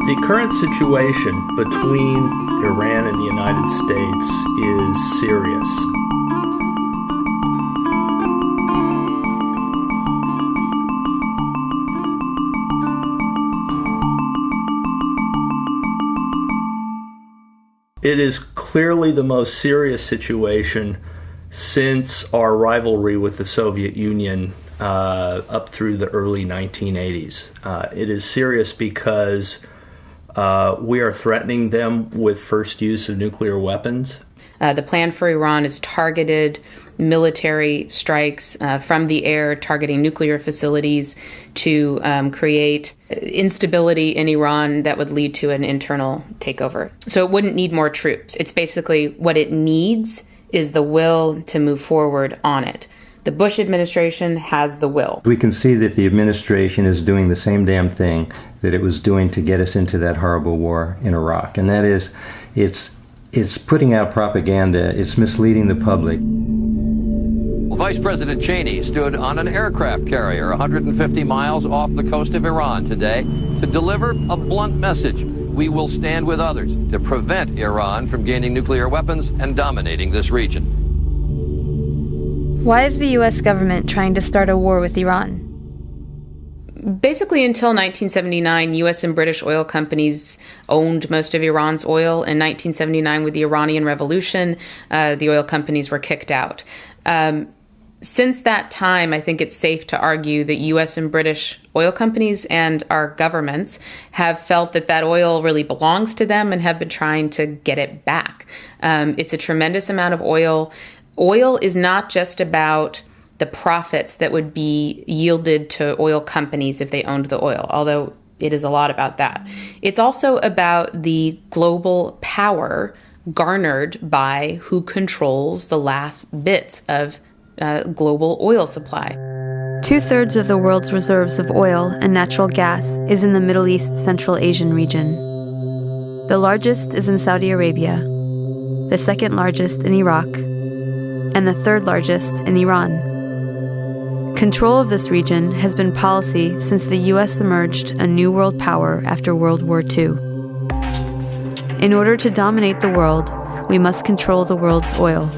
The current situation between Iran and the United States is serious. It is clearly the most serious situation since our rivalry with the Soviet Union up through the early 1980s. It is serious because we are threatening them with first use of nuclear weapons. The plan for Iran is targeted military strikes from the air, targeting nuclear facilities to create instability in Iran that would lead to an internal takeover. So it wouldn't need more troops. It's basically what it needs is the will to move forward on it. The Bush administration has the will. We can see that the administration is doing the same damn thing that it was doing to get us into that horrible war in Iraq. And that is, it's putting out propaganda. It's misleading the public. Vice President Cheney stood on an aircraft carrier 150 miles off the coast of Iran today to deliver a blunt message. We will stand with others to prevent Iran from gaining nuclear weapons and dominating this region. Why is the U.S. government trying to start a war with Iran? Basically, until 1979, U.S. and British oil companies owned most of Iran's oil. In 1979, with the Iranian Revolution, the oil companies were kicked out. Since that time, I think it's safe to argue that U.S. and British oil companies and our governments have felt that that oil really belongs to them and have been trying to get it back. It's a tremendous amount of oil. Oil is not just about the profits that would be yielded to oil companies if they owned the oil, although it is a lot about that. It's also about the global power garnered by who controls the last bits of global oil supply. 2/3 of the world's reserves of oil and natural gas is in the Middle East Central Asian region. The largest is in Saudi Arabia, the second largest in Iraq, and the third largest in Iran. Control of this region has been policy since the U.S. emerged a new world power after World War II. In order to dominate the world, we must control the world's oil,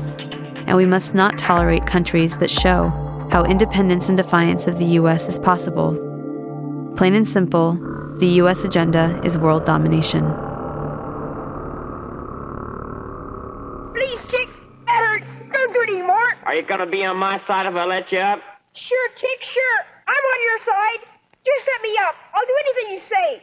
and we must not tolerate countries that show how independence and defiance of the U.S. is possible. Plain and simple, the U.S. agenda is world domination. Please, Chick, that hurts. Don't do it anymore. Are you gonna be on my side if I let you up? Sure, Chick, sure. I'm on your side. Just set me up. I'll do anything you say.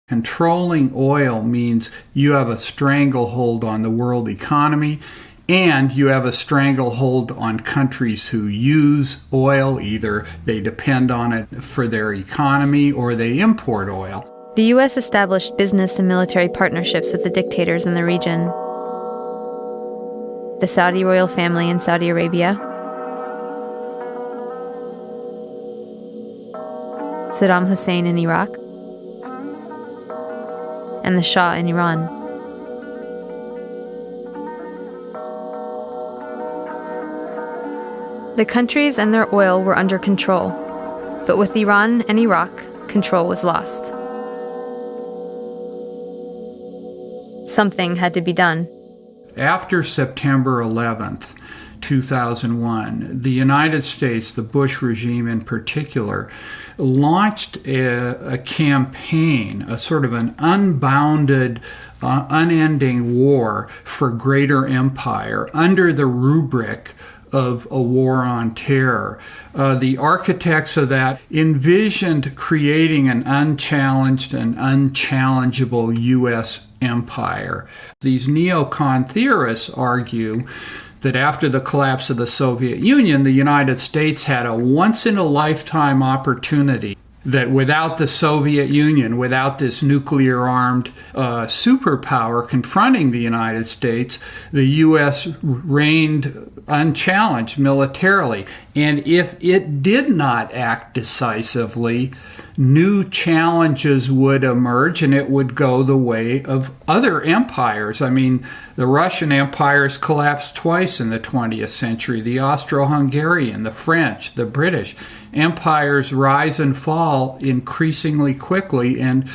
Controlling oil means you have a stranglehold on the world economy, and you have a stranglehold on countries who use oil. Either they depend on it for their economy or they import oil. The U.S. established business and military partnerships with the dictators in the region. The Saudi royal family in Saudi Arabia, Saddam Hussein in Iraq, and the Shah in Iran. The countries and their oil were under control, but with Iran and Iraq, control was lost. Something had to be done. After September 11th, 2001, the United States, the Bush regime in particular, launched a campaign, a sort of an unbounded, unending war for greater empire under the rubric of a war on terror. The architects of that envisioned creating an unchallenged and unchallengeable U.S. empire. These neocon theorists argue that after the collapse of the Soviet Union, the United States had a once-in-a-lifetime opportunity that without the Soviet Union, without this nuclear-armed superpower confronting the United States, the U.S. reigned unchallenged militarily. And if it did not act decisively, new challenges would emerge and it would go the way of other empires. I mean, the Russian empires collapsed twice in the 20th century. The Austro-Hungarian, the French, the British. Empires rise and fall fall increasingly quickly, and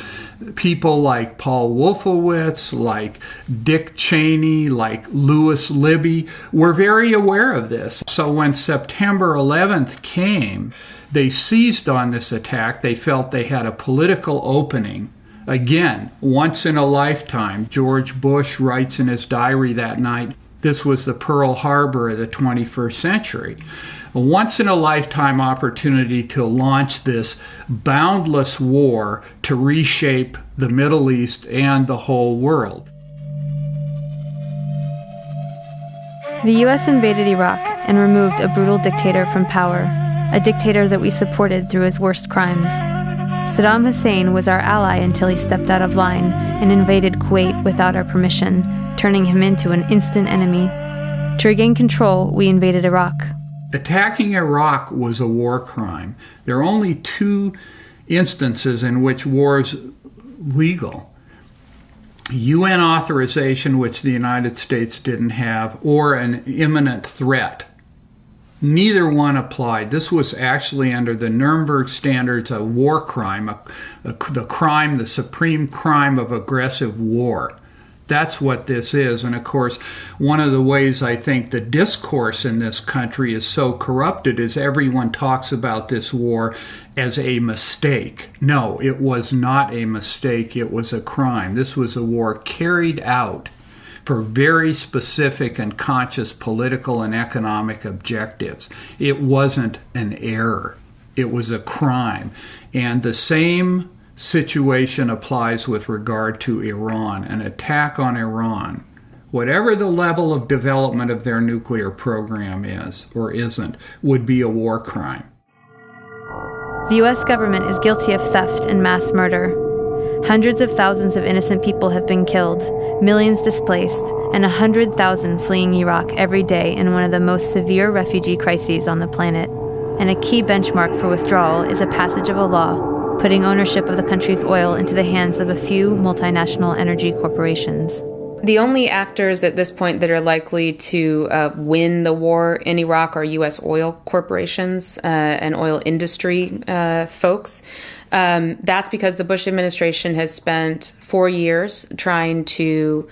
people like Paul Wolfowitz, like Dick Cheney, like Louis Libby were very aware of this. So when September 11th came, they seized on this attack. They felt they had a political opening. Again, once in a lifetime. George Bush writes in his diary that night, this was the Pearl Harbor of the 21st century. A once-in-a-lifetime opportunity to launch this boundless war to reshape the Middle East and the whole world. The U.S. invaded Iraq and removed a brutal dictator from power, a dictator that we supported through his worst crimes. Saddam Hussein was our ally until he stepped out of line and invaded Kuwait without our permission, turning him into an instant enemy. To regain control, we invaded Iraq. Attacking Iraq was a war crime. There are only 2 instances in which war is legal. UN authorization, which the United States didn't have, or an imminent threat. Neither one applied. This was actually under the Nuremberg standards a war crime, the supreme crime of aggressive war. That's what this is. And of course, one of the ways I think the discourse in this country is so corrupted is everyone talks about this war as a mistake. No, it was not a mistake. It was a crime. This was a war carried out for very specific and conscious political and economic objectives. It wasn't an error. It was a crime. And the same situation applies with regard to Iran. An attack on Iran, whatever the level of development of their nuclear program is or isn't, would be a war crime. The U.S. government is guilty of theft and mass murder. Hundreds of thousands of innocent people have been killed, millions displaced, and 100,000 fleeing Iraq every day in one of the most severe refugee crises on the planet. And a key benchmark for withdrawal is a passage of a law putting ownership of the country's oil into the hands of a few multinational energy corporations. The only actors at this point that are likely to win the war in Iraq are U.S. oil corporations and oil industry folks. That's because the Bush administration has spent 4 years trying to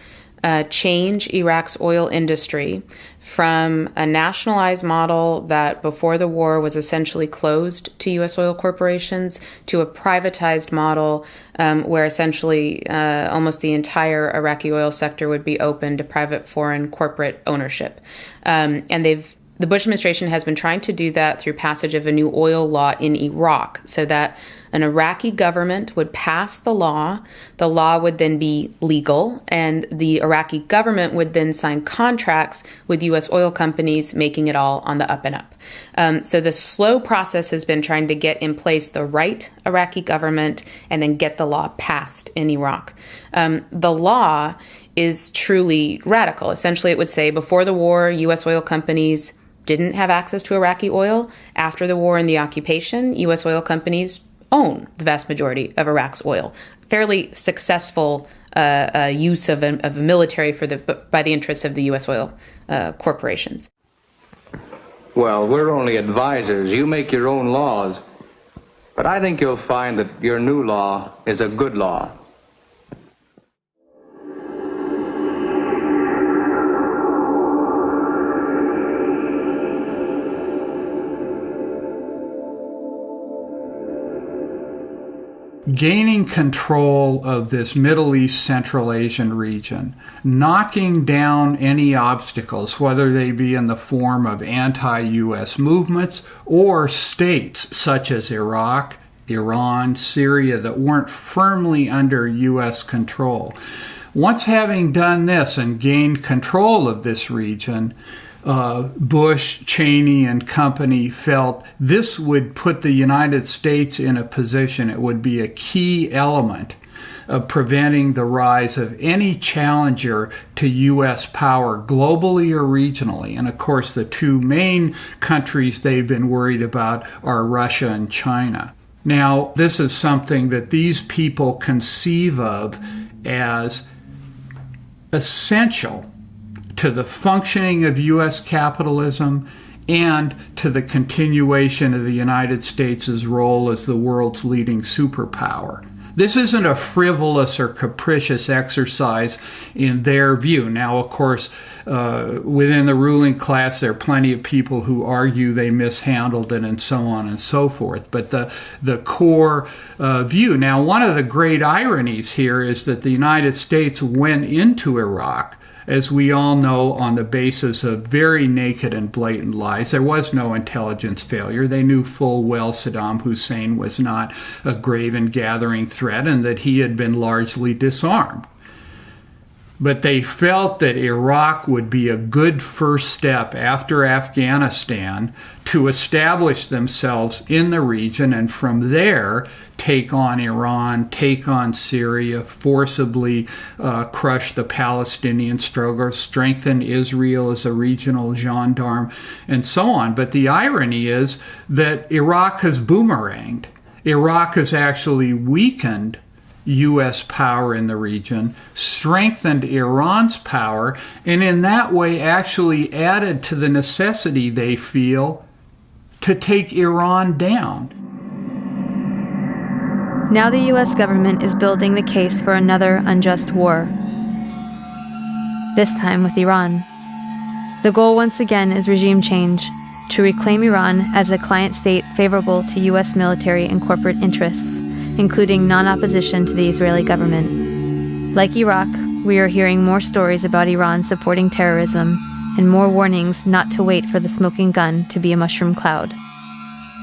change Iraq's oil industry from a nationalized model that before the war was essentially closed to U.S. oil corporations to a privatized model where essentially almost the entire Iraqi oil sector would be open to private foreign corporate ownership. And the Bush administration has been trying to do that through passage of a new oil law in Iraq so that an Iraqi government would pass the law would then be legal, and the Iraqi government would then sign contracts with U.S. oil companies, making it all on the up and up. So the slow process has been trying to get in place the right Iraqi government and then get the law passed in Iraq. The law is truly radical. Essentially, it would say before the war, U.S. oil companies didn't have access to Iraqi oil. After the war and the occupation, U.S. oil companies own the vast majority of Iraq's oil. Fairly successful use of a military by the interests of the U.S. oil corporations. Well, we're only advisors. You make your own laws. But I think you'll find that your new law is a good law. Gaining control of this Middle East, Central Asian region, knocking down any obstacles, whether they be in the form of anti-U.S. movements or states such as Iraq, Iran, Syria that weren't firmly under U.S. control. Once having done this and gained control of this region, Bush, Cheney, and company felt this would put the United States in a position, it would be a key element of preventing the rise of any challenger to U.S. power globally or regionally. And of course, the 2 main countries they've been worried about are Russia and China. Now, this is something that these people conceive of as essential to the functioning of U.S. capitalism and to the continuation of the United States' role as the world's leading superpower. This isn't a frivolous or capricious exercise in their view. Now, of course, within the ruling class, there are plenty of people who argue they mishandled it and so on and so forth. But the core view. Now, one of the great ironies here is that the United States went into Iraq, as we all know, on the basis of very naked and blatant lies. There was no intelligence failure. They knew full well Saddam Hussein was not a grave and gathering threat and that he had been largely disarmed. But they felt that Iraq would be a good first step after Afghanistan to establish themselves in the region and from there take on Iran, take on Syria, forcibly crush the Palestinian struggle, strengthen Israel as a regional gendarme, and so on. But the irony is that Iraq has boomeranged. Iraq has actually weakened U.S. power in the region, strengthened Iran's power, and in that way actually added to the necessity they feel to take Iran down. Now the U.S. government is building the case for another unjust war, this time with Iran. The goal once again is regime change, to reclaim Iran as a client state favorable to U.S. military and corporate interests, including non-opposition to the Israeli government. Like Iraq, we are hearing more stories about Iran supporting terrorism and more warnings not to wait for the smoking gun to be a mushroom cloud.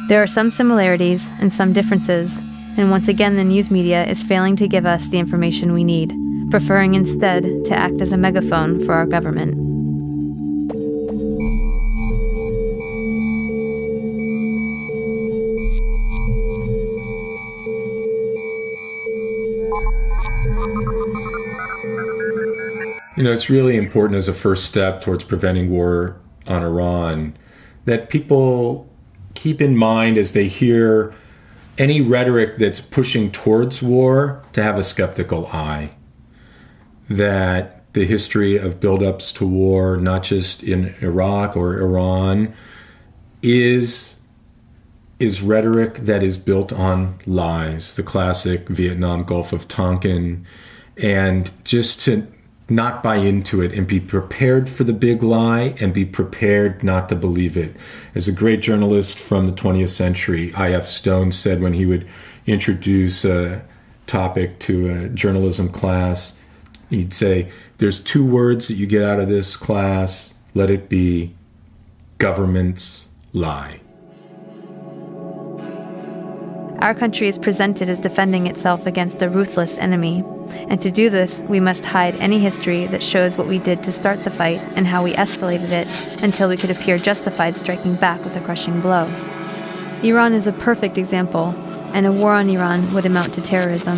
There are some similarities and some differences, and once again the news media is failing to give us the information we need, preferring instead to act as a megaphone for our government. You know, it's really important as a first step towards preventing war on Iran that people keep in mind as they hear any rhetoric that's pushing towards war to have a skeptical eye. That the history of buildups to war, not just in Iraq or Iran, is rhetoric that is built on lies, the classic Vietnam Gulf of Tonkin, and just to not buy into it and be prepared for the big lie and be prepared not to believe it. As a great journalist from the 20th century, I.F. Stone said when he would introduce a topic to a journalism class, he'd say, there's two words that you get out of this class, let it be governments lie. Our country is presented as defending itself against a ruthless enemy, and to do this, we must hide any history that shows what we did to start the fight and how we escalated it until we could appear justified striking back with a crushing blow. Iran is a perfect example, and a war on Iran would amount to terrorism.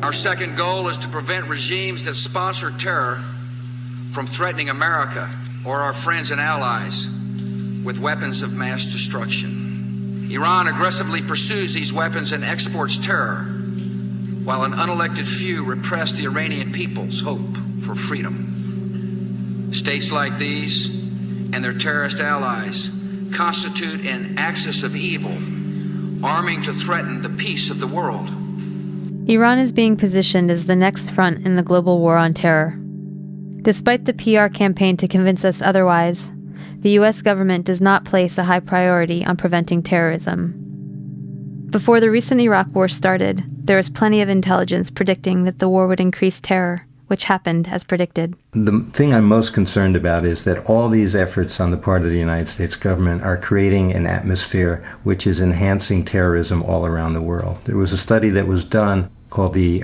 Our second goal is to prevent regimes that sponsor terror from threatening America or our friends and allies with weapons of mass destruction. Iran aggressively pursues these weapons and exports terror, while an unelected few repress the Iranian people's hope for freedom. States like these and their terrorist allies constitute an axis of evil, arming to threaten the peace of the world. Iran is being positioned as the next front in the global war on terror. Despite the PR campaign to convince us otherwise, the U.S. government does not place a high priority on preventing terrorism. Before the recent Iraq war started, there was plenty of intelligence predicting that the war would increase terror, which happened as predicted. The thing I'm most concerned about is that all these efforts on the part of the United States government are creating an atmosphere which is enhancing terrorism all around the world. There was a study that was done called the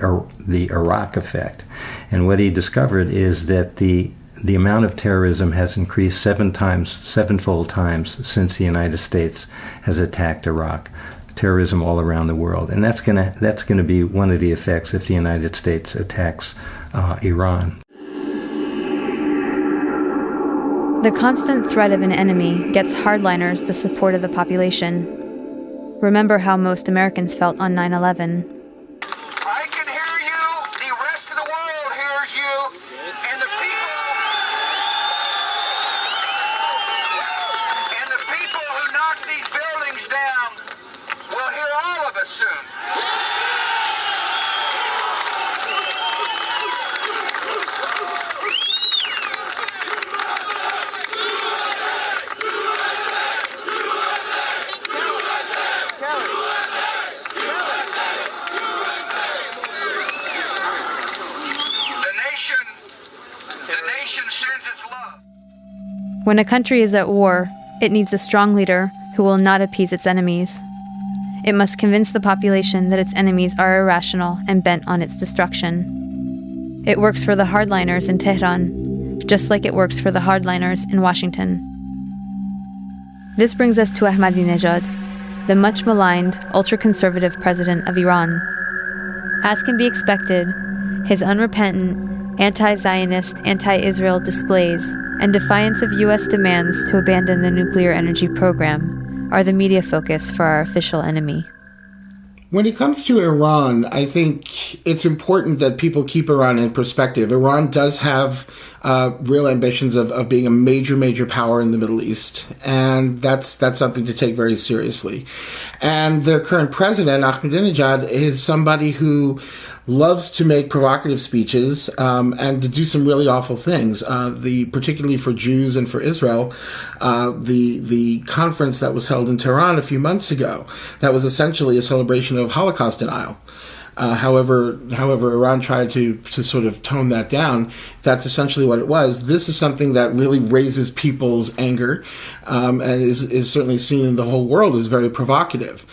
Iraq effect, and what he discovered is that the amount of terrorism has increased sevenfold times since the United States has attacked Iraq. Terrorism all around the world, and that's gonna be one of the effects if the United States attacks Iran. The constant threat of an enemy gets hardliners the support of the population. Remember how most Americans felt on 9/11. I can hear you. The rest of the world hears you. And the people who knock these buildings down will hear all of us soon. The nation sends its love. When a country is at war, it needs a strong leader who will not appease its enemies. It must convince the population that its enemies are irrational and bent on its destruction. It works for the hardliners in Tehran, just like it works for the hardliners in Washington. This brings us to Ahmadinejad, the much maligned, ultra-conservative president of Iran. As can be expected, his unrepentant, anti-Zionist, anti-Israel displays and defiance of U.S. demands to abandon the nuclear energy program are the media focus for our official enemy. When it comes to Iran, I think it's important that people keep Iran in perspective. Iran does have real ambitions of being a major power in the Middle East, and that's something to take very seriously. And their current president, Ahmadinejad, is somebody who loves to make provocative speeches and to do some really awful things. Particularly for Jews and for Israel, the conference that was held in Tehran a few months ago, that was essentially a celebration of Holocaust denial. However, Iran tried to sort of tone that down. That's essentially what it was. This is something that really raises people's anger, and is certainly seen in the whole world as very provocative.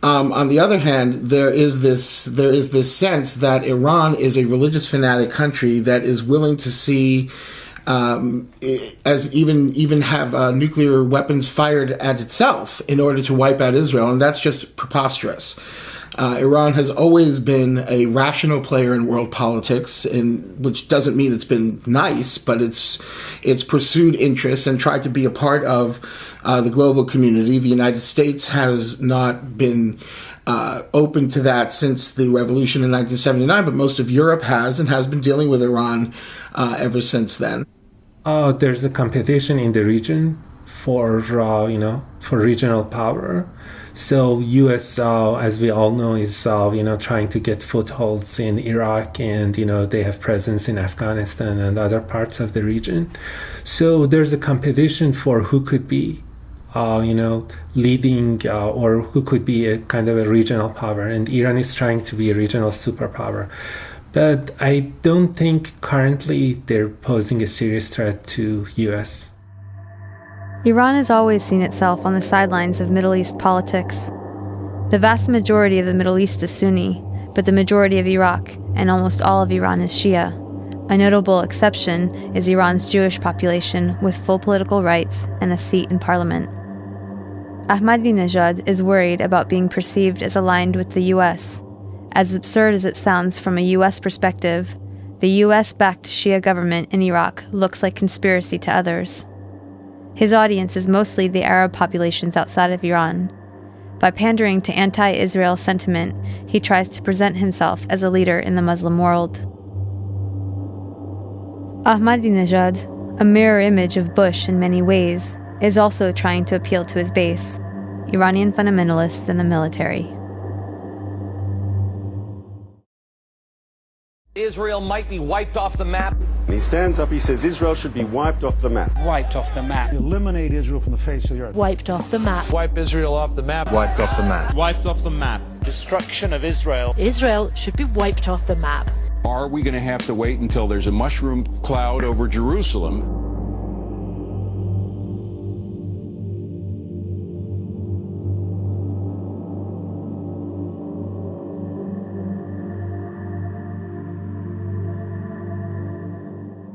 On the other hand, there is this sense that Iran is a religious fanatic country that is willing to see as even have nuclear weapons fired at itself in order to wipe out Israel, and that's just preposterous. Iran has always been a rational player in world politics, which doesn't mean it's been nice, but it's pursued interests and tried to be a part of the global community. The United States has not been open to that since the revolution in 1979, but most of Europe has, and has been dealing with Iran ever since then. There's a competition in the region for regional power. So U.S., as we all know, is trying to get footholds in Iraq, and they have presence in Afghanistan and other parts of the region. So there's a competition for who could be, leading or who could be a kind of a regional power, and Iran is trying to be a regional superpower. But I don't think currently they're posing a serious threat to U.S. Iran has always seen itself on the sidelines of Middle East politics. The vast majority of the Middle East is Sunni, but the majority of Iraq and almost all of Iran is Shia. A notable exception is Iran's Jewish population with full political rights and a seat in parliament. Ahmadinejad is worried about being perceived as aligned with the U.S. As absurd as it sounds from a U.S. perspective, the U.S.-backed Shia government in Iraq looks like conspiracy to others. His audience is mostly the Arab populations outside of Iran. By pandering to anti-Israel sentiment, he tries to present himself as a leader in the Muslim world. Ahmadinejad, a mirror image of Bush in many ways, is also trying to appeal to his base, Iranian fundamentalists in the military. Israel might be wiped off the map. And he stands up, he says Israel should be wiped off the map. Wiped off the map. Eliminate Israel from the face of the earth. Wiped off the map. Wipe Israel off the map. Wiped off the map. Wiped off the map. Destruction of Israel. Israel should be wiped off the map. Are we going to have to wait until there's a mushroom cloud over Jerusalem?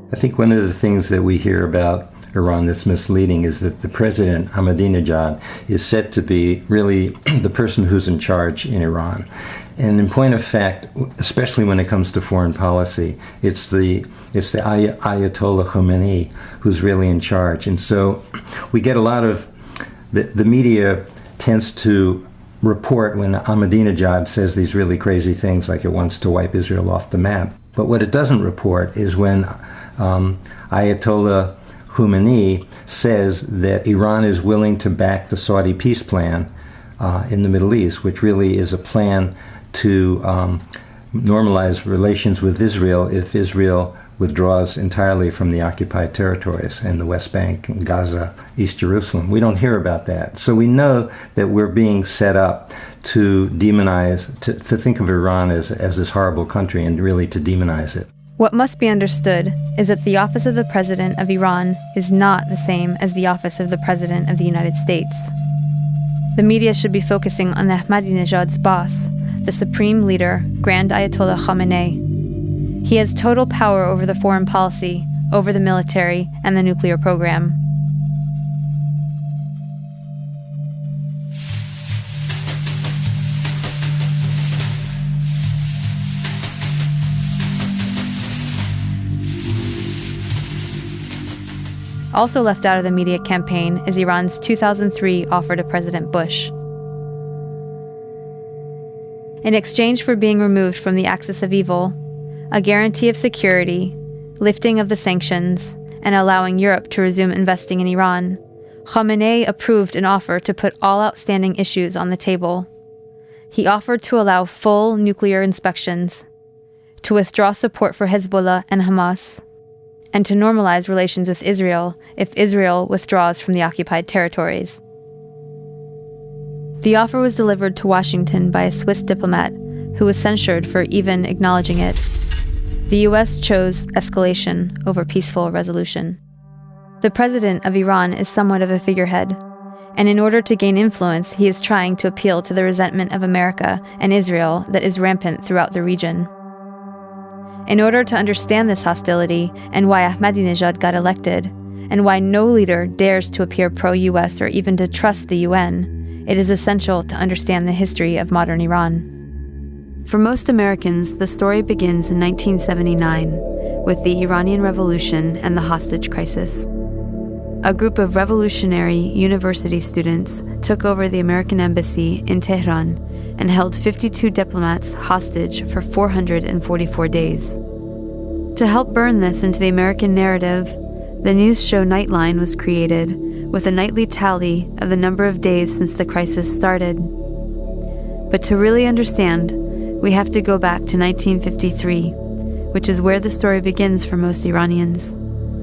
I think one of the things that we hear about Iran that's misleading is that the president, Ahmadinejad, is said to be really the person who's in charge in Iran. And in point of fact, especially when it comes to foreign policy, it's the Ayatollah Khomeini who's really in charge. And so we get a lot of, the media tends to report when Ahmadinejad says these really crazy things like it wants to wipe Israel off the map. But what it doesn't report is when Ayatollah Khomeini says that Iran is willing to back the Saudi peace plan in the Middle East, which really is a plan to normalize relations with Israel if Israel withdraws entirely from the occupied territories in the West Bank, and Gaza, East Jerusalem. We don't hear about that. So we know that we're being set up to demonize, to think of Iran as this horrible country and really to demonize it. What must be understood is that the office of the President of Iran is not the same as the office of the President of the United States. The media should be focusing on Ahmadinejad's boss, the supreme leader, Grand Ayatollah Khamenei. He has total power over the foreign policy, over the military, and the nuclear program. Also left out of the media campaign is Iran's 2003 offer to President Bush. In exchange for being removed from the axis of evil, a guarantee of security, lifting of the sanctions, and allowing Europe to resume investing in Iran, Khamenei approved an offer to put all outstanding issues on the table. He offered to allow full nuclear inspections, to withdraw support for Hezbollah and Hamas, and to normalize relations with Israel if Israel withdraws from the occupied territories. The offer was delivered to Washington by a Swiss diplomat who was censured for even acknowledging it. The U.S. chose escalation over peaceful resolution. The president of Iran is somewhat of a figurehead, and in order to gain influence, he is trying to appeal to the resentment of America and Israel that is rampant throughout the region. In order to understand this hostility and why Ahmadinejad got elected, and why no leader dares to appear pro-U.S. or even to trust the UN, it is essential to understand the history of modern Iran. For most Americans, the story begins in 1979 with the Iranian Revolution and the hostage crisis. A group of revolutionary university students took over the American embassy in Tehran and held 52 diplomats hostage for 444 days. To help burn this into the American narrative, the news show Nightline was created with a nightly tally of the number of days since the crisis started. But to really understand, we have to go back to 1953, which is where the story begins for most Iranians.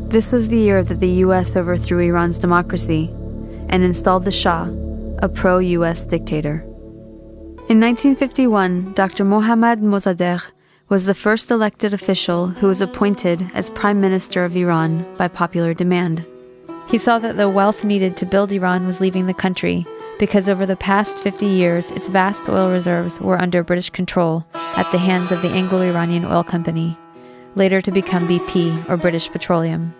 This was the year that the U.S. overthrew Iran's democracy and installed the Shah, a pro-U.S. dictator. In 1951, Dr. Mohammad Mossadegh was the first elected official who was appointed as Prime Minister of Iran by popular demand. He saw that the wealth needed to build Iran was leaving the country because over the past 50 years, its vast oil reserves were under British control at the hands of the Anglo-Iranian Oil Company, later to become BP, or British Petroleum.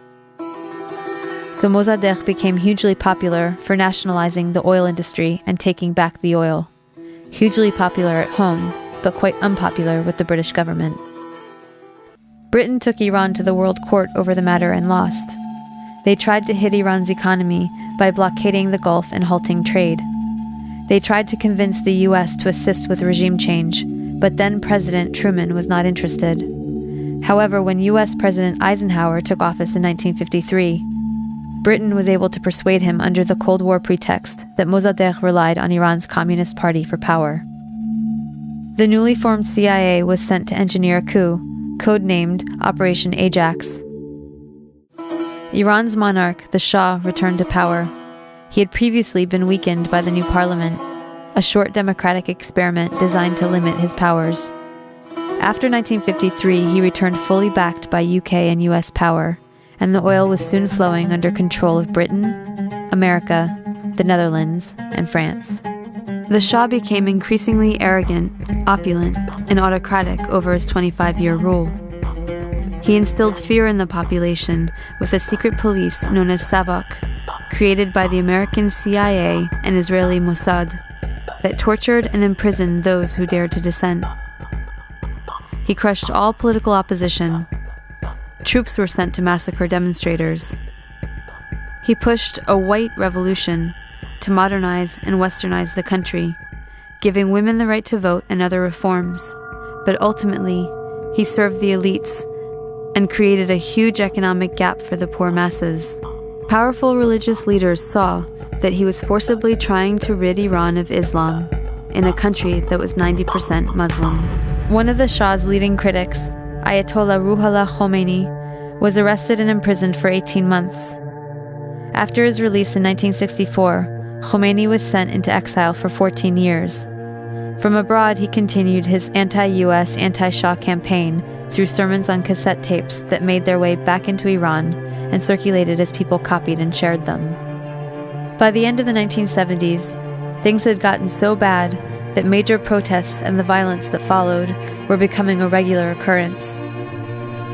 So Mossadegh became hugely popular for nationalizing the oil industry and taking back the oil. Hugely popular at home, but quite unpopular with the British government. Britain took Iran to the World Court over the matter and lost. They tried to hit Iran's economy by blockading the Gulf and halting trade. They tried to convince the U.S. to assist with regime change, but then President Truman was not interested. However, when U.S. President Eisenhower took office in 1953, Britain was able to persuade him under the Cold War pretext that Mossadegh relied on Iran's Communist Party for power. The newly formed CIA was sent to engineer a coup, codenamed Operation Ajax. Iran's monarch, the Shah, returned to power. He had previously been weakened by the new parliament, a short democratic experiment designed to limit his powers. After 1953, he returned fully backed by UK and US power, and the oil was soon flowing under control of Britain, America, the Netherlands, and France. The Shah became increasingly arrogant, opulent, and autocratic over his 25-year rule. He instilled fear in the population with a secret police known as Savak, created by the American CIA and Israeli Mossad, that tortured and imprisoned those who dared to dissent. He crushed all political opposition. Troops were sent to massacre demonstrators. He pushed a white revolution to modernize and westernize the country, giving women the right to vote and other reforms. But ultimately, he served the elites and created a huge economic gap for the poor masses. Powerful religious leaders saw that he was forcibly trying to rid Iran of Islam in a country that was 90% Muslim. One of the Shah's leading critics, Ayatollah Ruhollah Khomeini, was arrested and imprisoned for 18 months. After his release in 1964, Khomeini was sent into exile for 14 years. From abroad, he continued his anti-US, anti-Shah campaign through sermons on cassette tapes that made their way back into Iran and circulated as people copied and shared them. By the end of the 1970s, things had gotten so bad that major protests and the violence that followed were becoming a regular occurrence.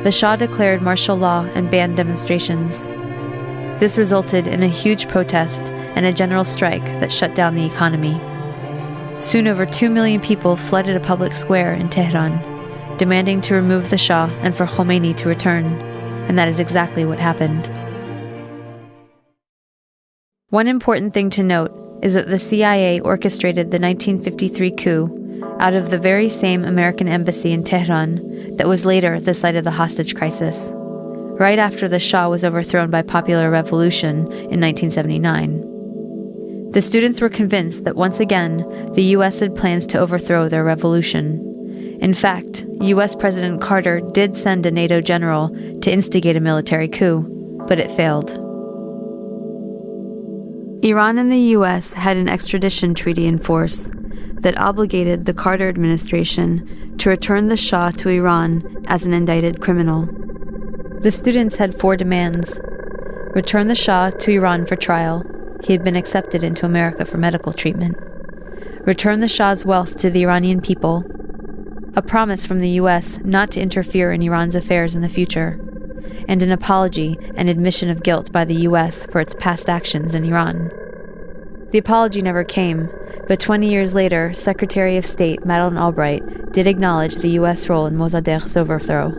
The Shah declared martial law and banned demonstrations. This resulted in a huge protest and a general strike that shut down the economy. Soon over 2 million people flooded a public square in Tehran, demanding to remove the Shah and for Khomeini to return, and that is exactly what happened. One important thing to note is that the CIA orchestrated the 1953 coup out of the very same American embassy in Tehran that was later the site of the hostage crisis, right after the Shah was overthrown by popular revolution in 1979. The students were convinced that once again, the U.S. had plans to overthrow their revolution. In fact, U.S. President Carter did send a NATO general to instigate a military coup, but it failed. Iran and the U.S. had an extradition treaty in force that obligated the Carter administration to return the Shah to Iran as an indicted criminal. The students had 4 demands: return the Shah to Iran for trial. He had been accepted into America for medical treatment. Return the Shah's wealth to the Iranian people. A promise from the U.S. not to interfere in Iran's affairs in the future. And an apology and admission of guilt by the U.S. for its past actions in Iran. The apology never came, but 20 years later, Secretary of State Madeleine Albright did acknowledge the U.S. role in Mossadegh's overthrow.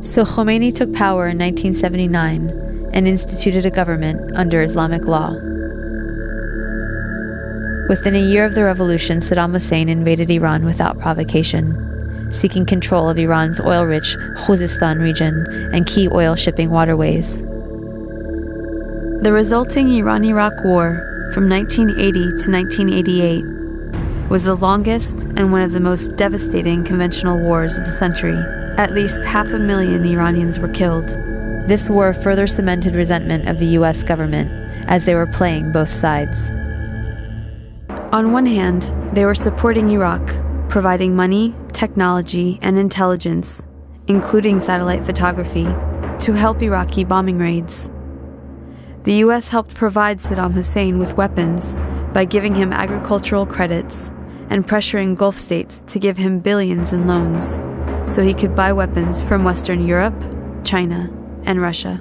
So Khomeini took power in 1979 and instituted a government under Islamic law. Within a year of the revolution, Saddam Hussein invaded Iran without provocation, seeking control of Iran's oil-rich Khuzestan region and key oil shipping waterways. The resulting Iran-Iraq War from 1980 to 1988 was the longest and one of the most devastating conventional wars of the century. At least 500,000 Iranians were killed. This war further cemented resentment of the U.S. government as they were playing both sides. On one hand, they were supporting Iraq, providing money, technology, and intelligence, including satellite photography, to help Iraqi bombing raids. The U.S. helped provide Saddam Hussein with weapons by giving him agricultural credits and pressuring Gulf states to give him billions in loans so he could buy weapons from Western Europe, China, and Russia.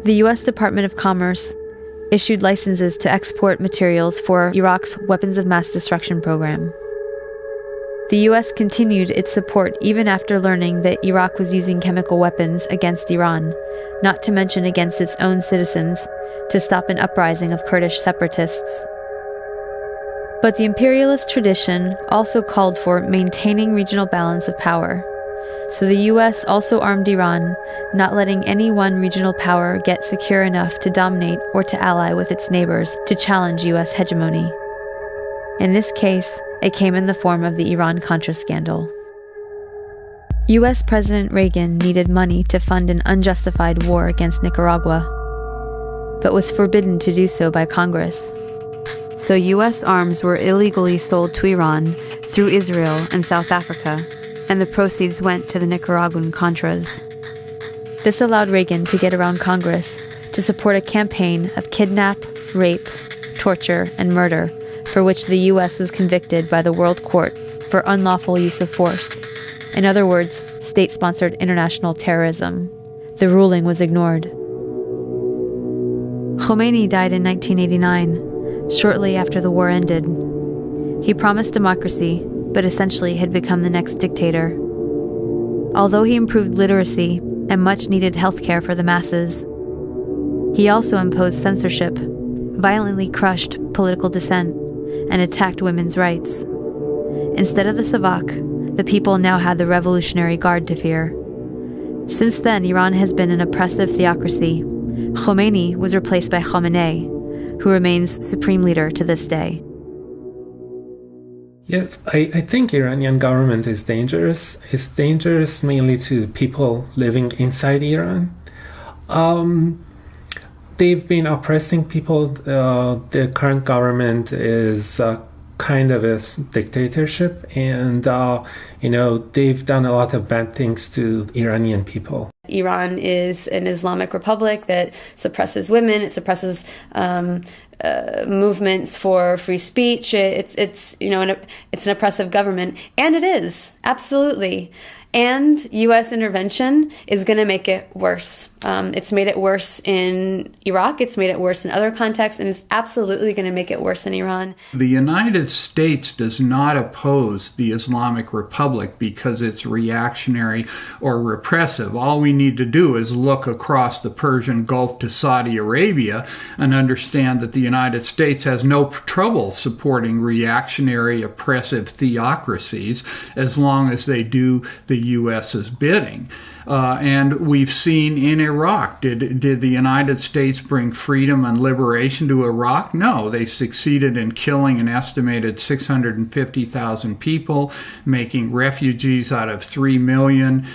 The U.S. Department of Commerce issued licenses to export materials for Iraq's weapons of mass destruction program. The U.S. continued its support even after learning that Iraq was using chemical weapons against Iran, not to mention against its own citizens, to stop an uprising of Kurdish separatists. But the imperialist tradition also called for maintaining regional balance of power. So the U.S. also armed Iran, not letting any one regional power get secure enough to dominate or to ally with its neighbors to challenge U.S. hegemony. In this case, it came in the form of the Iran-Contra scandal. U.S. President Reagan needed money to fund an unjustified war against Nicaragua, but was forbidden to do so by Congress. So U.S. arms were illegally sold to Iran through Israel and South Africa, and the proceeds went to the Nicaraguan Contras. This allowed Reagan to get around Congress to support a campaign of kidnap, rape, torture, and murder for which the U.S. was convicted by the World Court for unlawful use of force. In other words, state-sponsored international terrorism. The ruling was ignored. Khomeini died in 1989, shortly after the war ended. He promised democracy, but essentially had become the next dictator. Although he improved literacy and much-needed health care for the masses, he also imposed censorship, violently crushed political dissent, and attacked women's rights. Instead of the Savak, the people now had the Revolutionary Guard to fear. Since then, Iran has been an oppressive theocracy. Khomeini was replaced by Khamenei, who remains supreme leader to this day. Yes, I think Iranian government is dangerous. It's dangerous mainly to people living inside Iran. They've been oppressing people. The current government is kind of a dictatorship, and they've done a lot of bad things to Iranian people. Iran is an Islamic republic that suppresses women. It suppresses movements for free speech. It's an oppressive government, and it is absolutely. And U.S. intervention is going to make it worse. It's made it worse in Iraq. It's made it worse in other contexts, and it's absolutely going to make it worse in Iran. The United States does not oppose the Islamic Republic because it's reactionary or repressive. All we need to do is look across the Persian Gulf to Saudi Arabia and understand that the United States has no trouble supporting reactionary, oppressive theocracies as long as they do the U.S.'s bidding. And we've seen in Iraq, did the United States bring freedom and liberation to Iraq? No, they succeeded in killing an estimated 650,000 people, making refugees out of 3 million,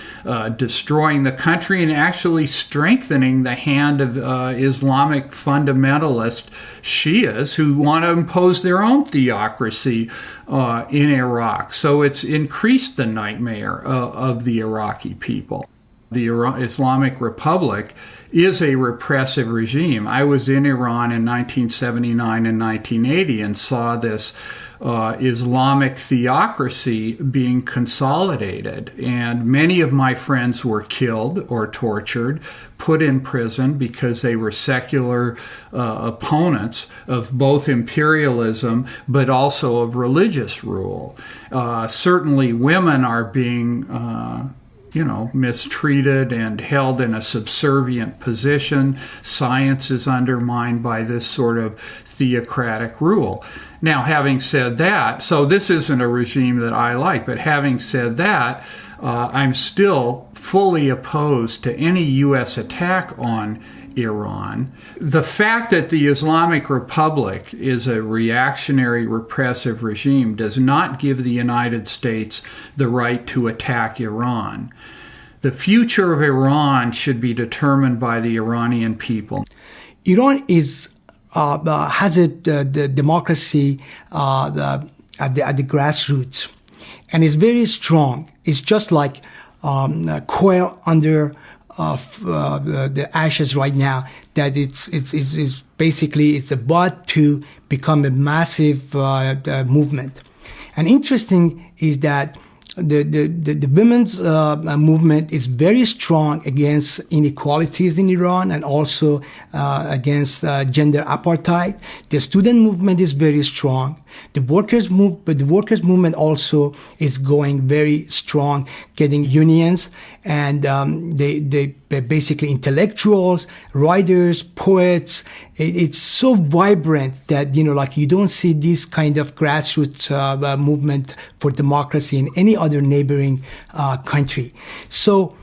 destroying the country, and actually strengthening the hand of Islamic fundamentalist Shias who want to impose their own theocracy in Iraq. So it's increased the nightmare of the Iraqi people. The Islamic Republic is a repressive regime. I was in Iran in 1979 and 1980 and saw this Islamic theocracy being consolidated. And many of my friends were killed or tortured, put in prison because they were secular opponents of both imperialism but also of religious rule. Certainly women are being mistreated and held in a subservient position. Science is undermined by this sort of theocratic rule. Now, having said that, so this isn't a regime that I like, but having said that, I'm still fully opposed to any U.S. attack on Iran. The fact that the Islamic Republic is a reactionary, repressive regime does not give the United States the right to attack Iran. The future of Iran should be determined by the Iranian people. Iran has a democracy at the grassroots, and is very strong. It's just like coal under the ashes right now, that it's basically it's about to become a massive movement. And interesting is that the women's movement is very strong against inequalities in Iran and also against gender apartheid. The student movement is very strong. The workers movement also is going very strong, getting unions, and they basically intellectuals, writers, poets. It's so vibrant that you don't see this kind of grassroots movement for democracy in any other neighboring country. So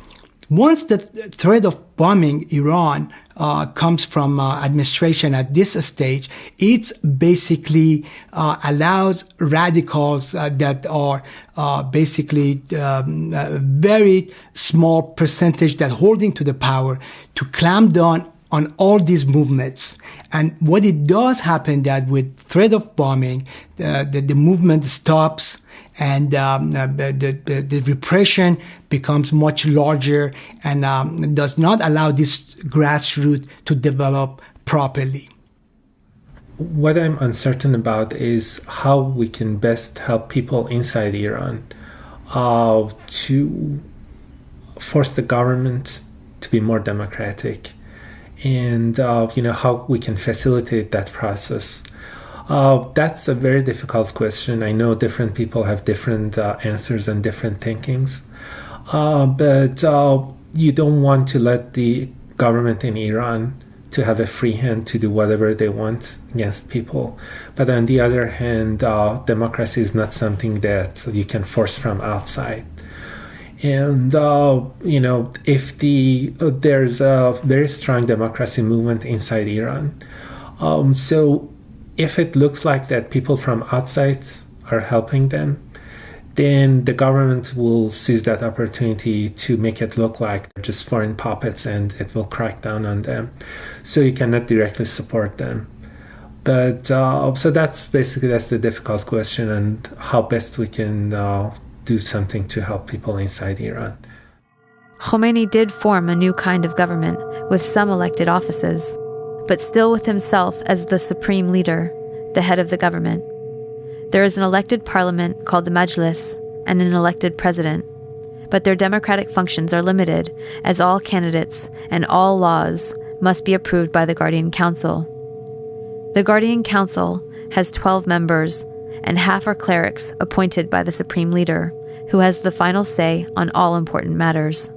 once the threat of bombing Iran comes from administration at this stage, it basically allows radicals that are basically a very small percentage that holding to the power to clamp down on all these movements. And what it does happen that with threat of bombing, the movement stops, and the repression becomes much larger and does not allow this grassroots to develop properly. What I'm uncertain about is how we can best help people inside Iran. to force the government to be more democratic, and how we can facilitate that process. That's a very difficult question. I know different people have different answers and different thinkings, but you don't want to let the government in Iran to have a free hand to do whatever they want against people. But on the other hand, democracy is not something that you can force from outside. And, if there's a very strong democracy movement inside Iran. So if it looks like that people from outside are helping them, then the government will seize that opportunity to make it look like just foreign puppets, and it will crack down on them. So you cannot directly support them. But so that's the difficult question, and how best we can do something to help people inside Iran. Khomeini did form a new kind of government with some elected offices, but still with himself as the supreme leader, the head of the government. There is an elected parliament called the Majlis and an elected president, but their democratic functions are limited, as all candidates and all laws must be approved by the Guardian Council. The Guardian Council has 12 members, and half are clerics appointed by the supreme leader, who has the final say on all important matters.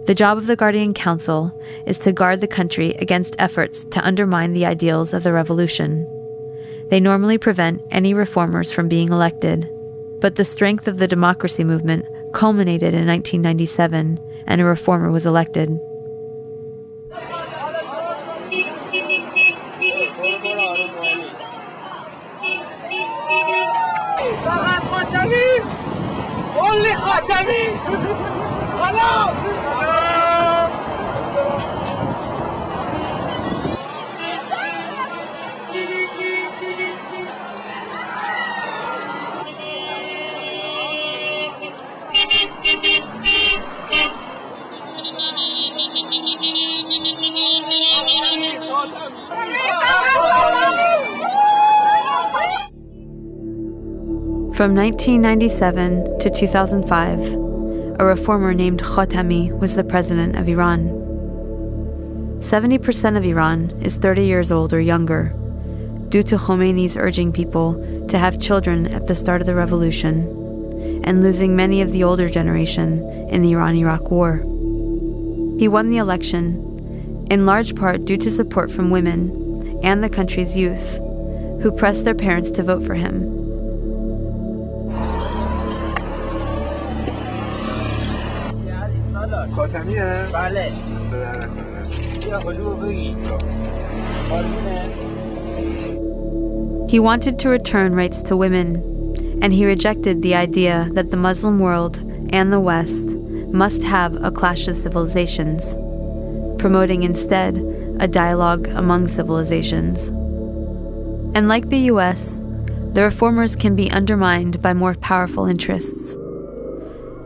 The job of the Guardian Council is to guard the country against efforts to undermine the ideals of the revolution. They normally prevent any reformers from being elected, but the strength of the democracy movement culminated in 1997, and a reformer was elected. Only Khatami! Salam! From 1997 to 2005, a reformer named Khatami was the president of Iran. 70% of Iran is 30 years old or younger, due to Khomeini's urging people to have children at the start of the revolution, and losing many of the older generation in the Iran-Iraq War. He won the election, in large part due to support from women and the country's youth, who pressed their parents to vote for him. He wanted to return rights to women, and he rejected the idea that the Muslim world and the West must have a clash of civilizations, promoting instead a dialogue among civilizations. And like the US, the reformers can be undermined by more powerful interests.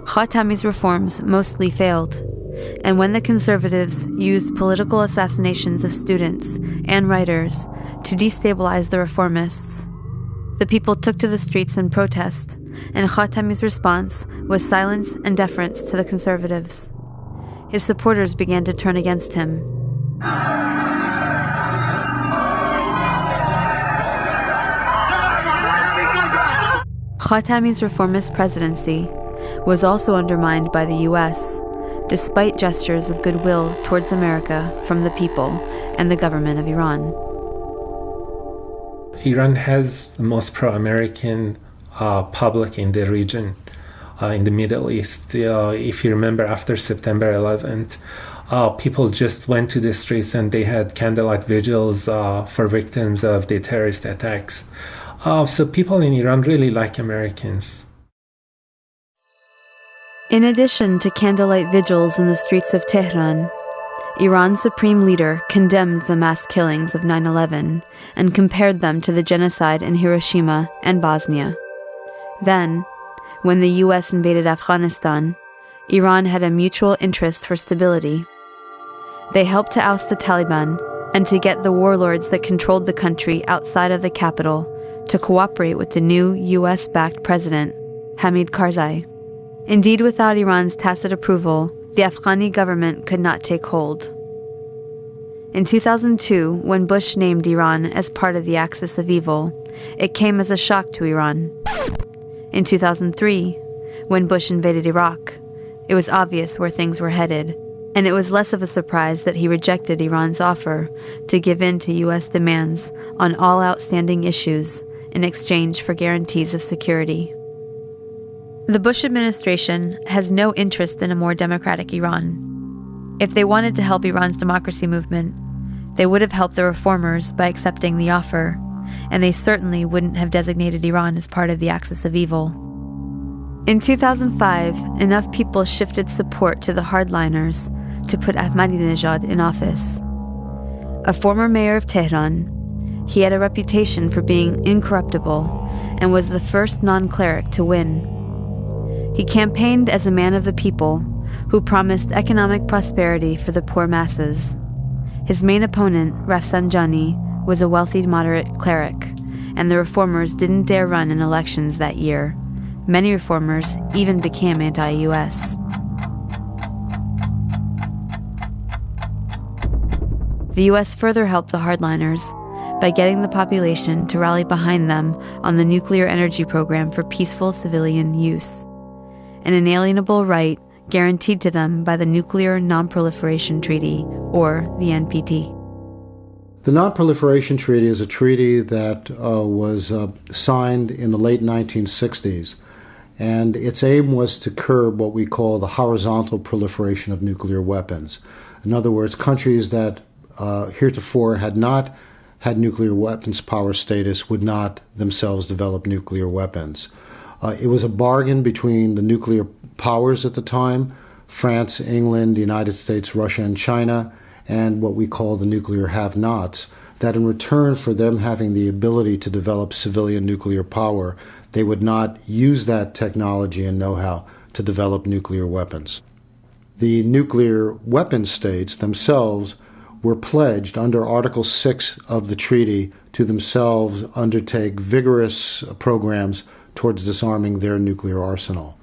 Khatami's reforms mostly failed, and when the conservatives used political assassinations of students and writers to destabilize the reformists, the people took to the streets in protest, and Khatami's response was silence and deference to the conservatives. His supporters began to turn against him. Khatami's reformist presidency was also undermined by the US, despite gestures of goodwill towards America from the people and the government of Iran. Iran has the most pro-American public in the region, in the Middle East. If you remember, after September 11th, people just went to the streets and they had candlelight vigils for victims of the terrorist attacks. So people in Iran really like Americans. In addition to candlelight vigils in the streets of Tehran, Iran's supreme leader condemned the mass killings of 9/11 and compared them to the genocide in Hiroshima and Bosnia. Then, when the US invaded Afghanistan, Iran had a mutual interest for stability. They helped to oust the Taliban and to get the warlords that controlled the country outside of the capital to cooperate with the new US-backed president, Hamid Karzai. Indeed, without Iran's tacit approval, the Afghani government could not take hold. In 2002, when Bush named Iran as part of the Axis of Evil, it came as a shock to Iran. In 2003, when Bush invaded Iraq, it was obvious where things were headed, and it was less of a surprise that he rejected Iran's offer to give in to U.S. demands on all outstanding issues in exchange for guarantees of security. The Bush administration has no interest in a more democratic Iran. If they wanted to help Iran's democracy movement, they would have helped the reformers by accepting the offer, and they certainly wouldn't have designated Iran as part of the Axis of Evil. In 2005, enough people shifted support to the hardliners to put Ahmadinejad in office. A former mayor of Tehran, he had a reputation for being incorruptible and was the first non-cleric to win. He campaigned as a man of the people who promised economic prosperity for the poor masses. His main opponent, Rafsanjani, was a wealthy moderate cleric, and the reformers didn't dare run in elections that year. Many reformers even became anti-US. The US further helped the hardliners by getting the population to rally behind them on the nuclear energy program for peaceful civilian use, an inalienable right guaranteed to them by the Nuclear Non-Proliferation Treaty, or the NPT. The Non-Proliferation Treaty is a treaty that was signed in the late 1960s, and its aim was to curb what we call the horizontal proliferation of nuclear weapons. In other words, countries that heretofore had not had nuclear weapons power status would not themselves develop nuclear weapons. It was a bargain between the nuclear powers at the time, France, England, the United States, Russia, and China, and what we call the nuclear have-nots, that in return for them having the ability to develop civilian nuclear power, they would not use that technology and know-how to develop nuclear weapons. The nuclear weapon states themselves were pledged under Article 6 of the treaty to themselves undertake vigorous programs towards disarming their nuclear arsenal.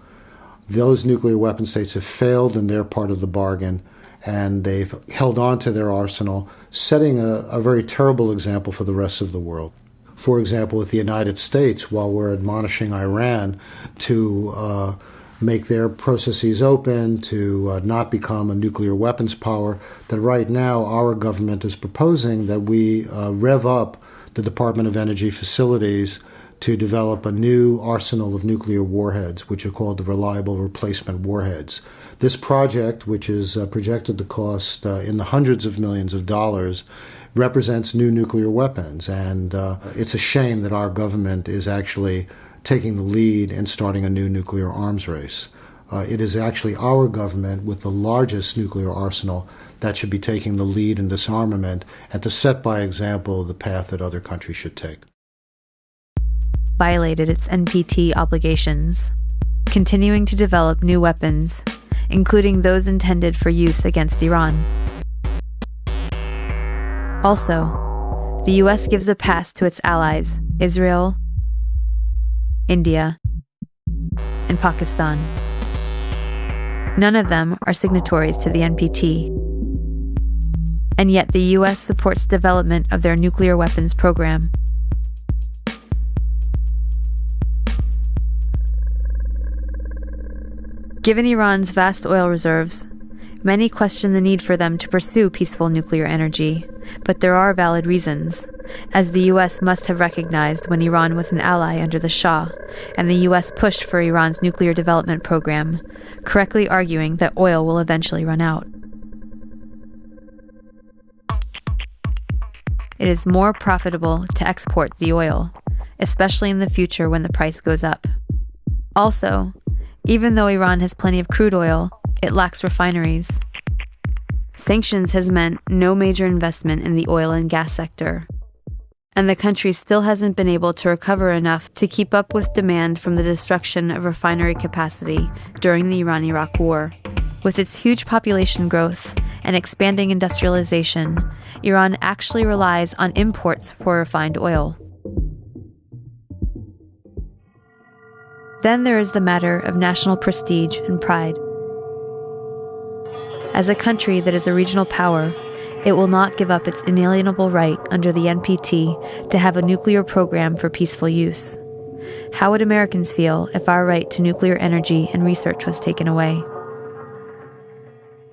Those nuclear weapon states have failed in their part of the bargain, and they've held on to their arsenal, setting a very terrible example for the rest of the world. For example, with the United States, while we're admonishing Iran to make their processes open, to not become a nuclear weapons power, that right now our government is proposing that we rev up the Department of Energy facilities to develop a new arsenal of nuclear warheads, which are called the Reliable Replacement Warheads. This project, which is projected to cost in the hundreds of millions of dollars, represents new nuclear weapons, and it's a shame that our government is actually taking the lead in starting a new nuclear arms race. It is actually our government with the largest nuclear arsenal that should be taking the lead in disarmament and to set by example the path that other countries should take. Violated its NPT obligations, continuing to develop new weapons, including those intended for use against Iran. Also, the US gives a pass to its allies, Israel, India, and Pakistan. None of them are signatories to the NPT, and yet the US supports development of their nuclear weapons program. Given Iran's vast oil reserves, many question the need for them to pursue peaceful nuclear energy, but there are valid reasons, as the U.S. must have recognized when Iran was an ally under the Shah, and the U.S. pushed for Iran's nuclear development program, correctly arguing that oil will eventually run out. It is more profitable to export the oil, especially in the future when the price goes up. Also, even though Iran has plenty of crude oil, it lacks refineries. Sanctions has meant no major investment in the oil and gas sector, and the country still hasn't been able to recover enough to keep up with demand from the destruction of refinery capacity during the Iran-Iraq War. With its huge population growth and expanding industrialization, Iran actually relies on imports for refined oil. Then there is the matter of national prestige and pride. As a country that is a regional power, it will not give up its inalienable right under the NPT to have a nuclear program for peaceful use. How would Americans feel if our right to nuclear energy and research was taken away?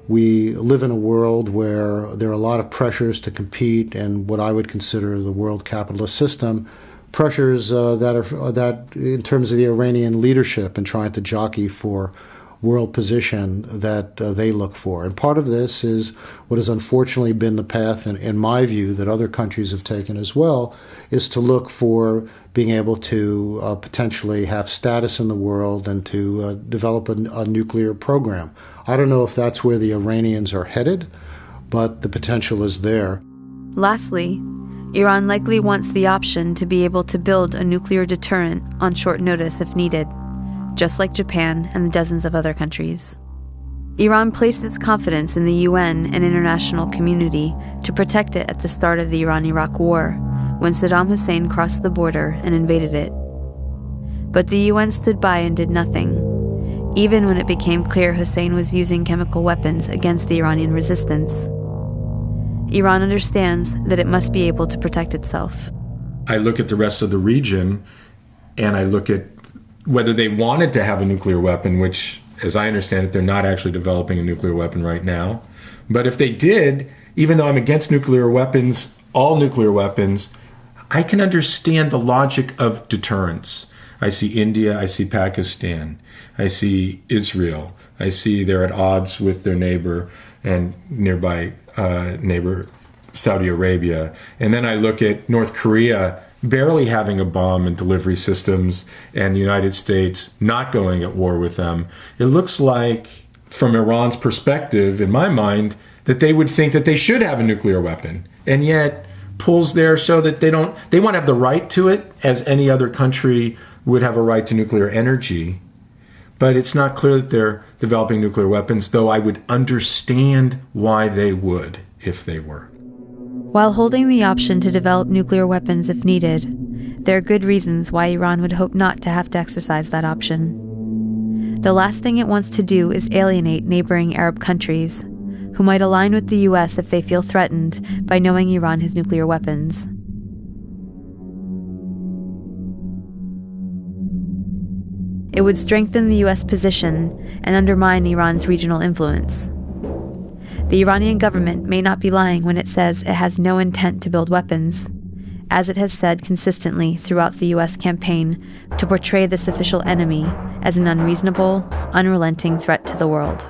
We live in a world where there are a lot of pressures to compete in what I would consider the world capitalist system, pressures that in terms of the Iranian leadership and trying to jockey for world position that they look for. And part of this is what has unfortunately been the path, in my view, that other countries have taken as well, is to look for being able to potentially have status in the world and to develop a nuclear program. I don't know if that's where the Iranians are headed, but the potential is there. Lastly, Iran likely wants the option to be able to build a nuclear deterrent on short notice if needed, just like Japan and dozens of other countries. Iran placed its confidence in the UN and international community to protect it at the start of the Iran-Iraq War, when Saddam Hussein crossed the border and invaded it. But the UN stood by and did nothing, even when it became clear Hussein was using chemical weapons against the Iranian resistance. Iran understands that it must be able to protect itself. I look at the rest of the region, and I look at whether they wanted to have a nuclear weapon, which, as I understand it, they're not actually developing a nuclear weapon right now. But if they did, even though I'm against nuclear weapons, all nuclear weapons, I can understand the logic of deterrence. I see India, I see Pakistan, I see Israel, I see they're at odds with their neighbor and nearby neighbor Saudi Arabia. And then I look at North Korea barely having a bomb and delivery systems, and the United States not going at war with them. It looks like, from Iran's perspective, in my mind, that they would think that they should have a nuclear weapon. And yet, polls there show that they want to have the right to it, as any other country would have a right to nuclear energy. But it's not clear that they're developing nuclear weapons, though I would understand why they would if they were. While holding the option to develop nuclear weapons if needed, there are good reasons why Iran would hope not to have to exercise that option. The last thing it wants to do is alienate neighboring Arab countries, who might align with the US if they feel threatened by knowing Iran has nuclear weapons. It would strengthen the US position and undermine Iran's regional influence. The Iranian government may not be lying when it says it has no intent to build weapons, as it has said consistently throughout the US campaign to portray this official enemy as an unreasonable, unrelenting threat to the world.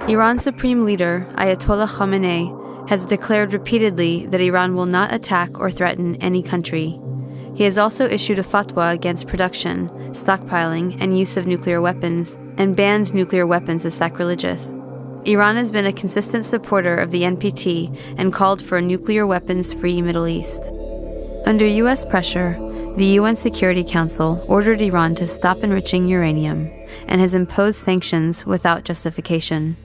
Iran's supreme leader, Ayatollah Khamenei, has declared repeatedly that Iran will not attack or threaten any country. He has also issued a fatwa against production, stockpiling, and use of nuclear weapons, and banned nuclear weapons as sacrilegious. Iran has been a consistent supporter of the NPT and called for a nuclear weapons-free Middle East. Under U.S. pressure, the UN Security Council ordered Iran to stop enriching uranium and has imposed sanctions without justification.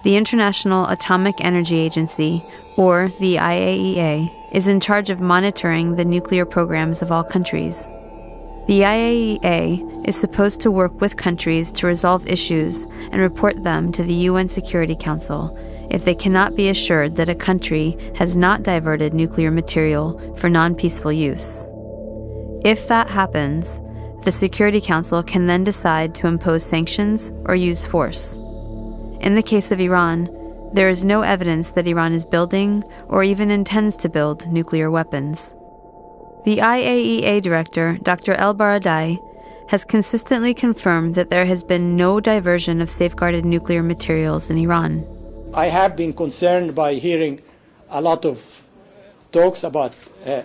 The International Atomic Energy Agency, or the IAEA, is in charge of monitoring the nuclear programs of all countries. The IAEA is supposed to work with countries to resolve issues and report them to the UN Security Council if they cannot be assured that a country has not diverted nuclear material for non-peaceful use. If that happens, the Security Council can then decide to impose sanctions or use force. In the case of Iran, there is no evidence that Iran is building or even intends to build nuclear weapons. The IAEA director, Dr. El-Baradei, has consistently confirmed that there has been no diversion of safeguarded nuclear materials in Iran. I have been concerned by hearing a lot of talks about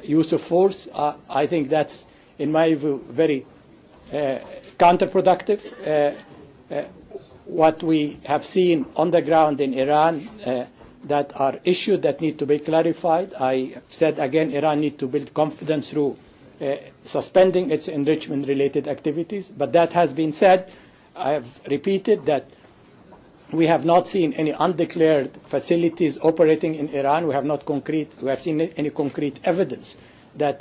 use of force. I think that's, in my view, very counterproductive. What we have seen on the ground in Iran that are issues that need to be clarified. I said again, Iran needs to build confidence through suspending its enrichment-related activities. But that has been said. I have repeated that we have not seen any undeclared facilities operating in Iran. We have seen any concrete evidence that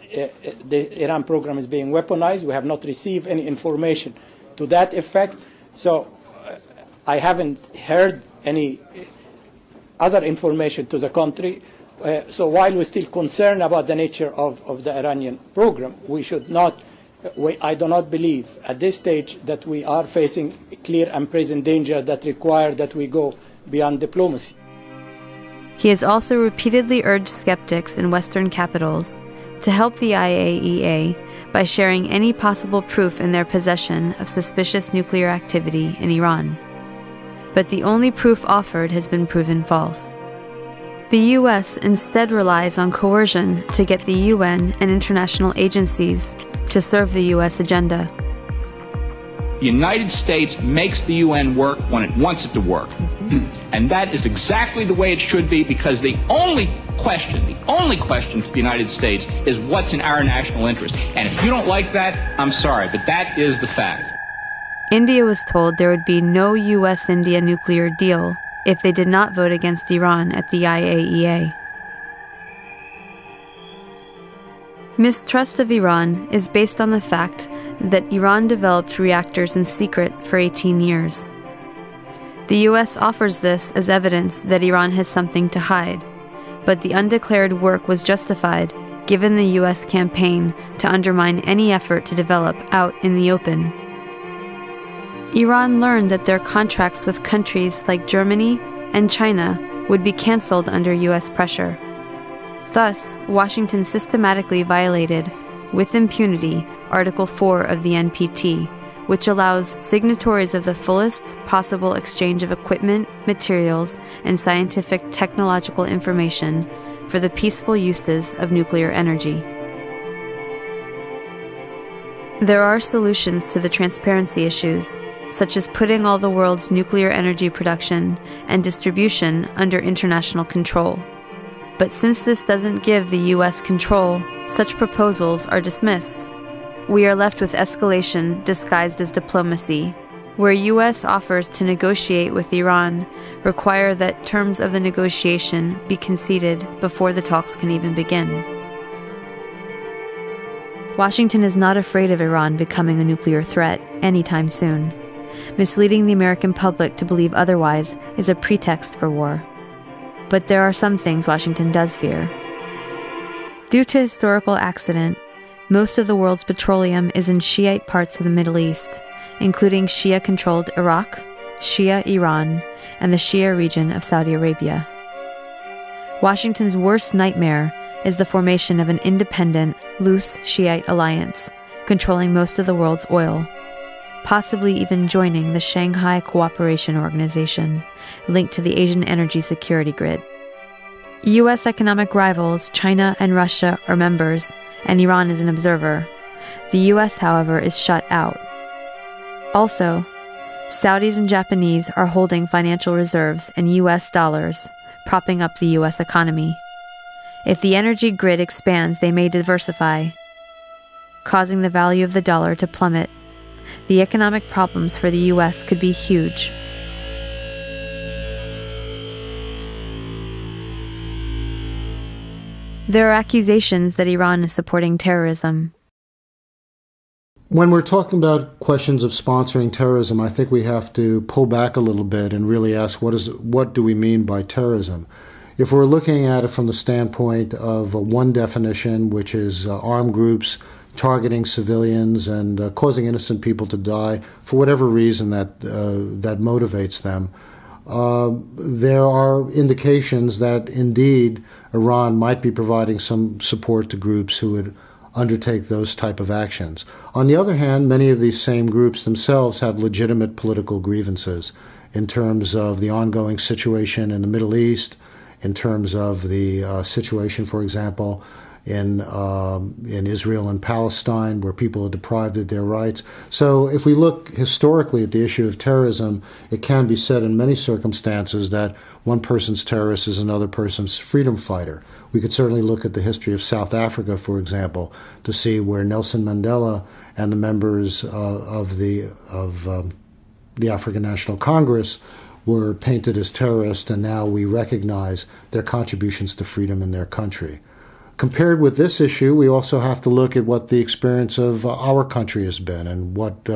the Iran program is being weaponized. We have not received any information to that effect. So I haven't heard any other information to the contrary. So while we're still concerned about the nature of the Iranian program, we should not, I do not believe at this stage that we are facing clear and present danger that require that we go beyond diplomacy. He has also repeatedly urged skeptics in Western capitals to help the IAEA by sharing any possible proof in their possession of suspicious nuclear activity in Iran. But the only proof offered has been proven false. The U.S. instead relies on coercion to get the UN and international agencies to serve the U.S. agenda. The United States makes the UN work when it wants it to work. And that is exactly the way it should be, because the only question for the United States is what's in our national interest. And if you don't like that, I'm sorry, but that is the fact. India was told there would be no U.S.-India nuclear deal if they did not vote against Iran at the IAEA. Mistrust of Iran is based on the fact that Iran developed reactors in secret for 18 years. The U.S. offers this as evidence that Iran has something to hide, but the undeclared work was justified given the U.S. campaign to undermine any effort to develop out in the open. Iran learned that their contracts with countries like Germany and China would be canceled under U.S. pressure. Thus, Washington systematically violated, with impunity, Article 4 of the NPT, which allows signatories of the fullest possible exchange of equipment, materials, and scientific technological information for the peaceful uses of nuclear energy. There are solutions to the transparency issues, such as putting all the world's nuclear energy production and distribution under international control. But since this doesn't give the U.S. control, such proposals are dismissed. We are left with escalation disguised as diplomacy, where U.S. offers to negotiate with Iran require that terms of the negotiation be conceded before the talks can even begin. Washington is not afraid of Iran becoming a nuclear threat anytime soon. Misleading the American public to believe otherwise is a pretext for war. But there are some things Washington does fear. Due to historical accident, most of the world's petroleum is in Shiite parts of the Middle East, including Shia-controlled Iraq, Shia Iran, and the Shia region of Saudi Arabia. Washington's worst nightmare is the formation of an independent, loose Shiite alliance, controlling most of the world's oil, possibly even joining the Shanghai Cooperation Organization, linked to the Asian energy security grid. U.S. economic rivals China and Russia are members, and Iran is an observer. The U.S., however, is shut out. Also, Saudis and Japanese are holding financial reserves in U.S. dollars, propping up the U.S. economy. If the energy grid expands, they may diversify, causing the value of the dollar to plummet. The economic problems for the U.S. could be huge. There are accusations that Iran is supporting terrorism. When we're talking about questions of sponsoring terrorism, I think we have to pull back a little bit and really ask what do we mean by terrorism? If we're looking at it from the standpoint of one definition, which is armed groups targeting civilians and causing innocent people to die for whatever reason that motivates them, there are indications that indeed Iran might be providing some support to groups who would undertake those type of actions. On the other hand, many of these same groups themselves have legitimate political grievances in terms of the ongoing situation in the Middle East, in terms of the situation, for example, in Israel and Palestine, where people are deprived of their rights. So if we look historically at the issue of terrorism, it can be said in many circumstances that one person's terrorist is another person's freedom fighter. We could certainly look at the history of South Africa, for example, to see where Nelson Mandela and the members of the African National Congress were painted as terrorists, and now we recognize their contributions to freedom in their country. Compared with this issue, we also have to look at what the experience of our country has been and what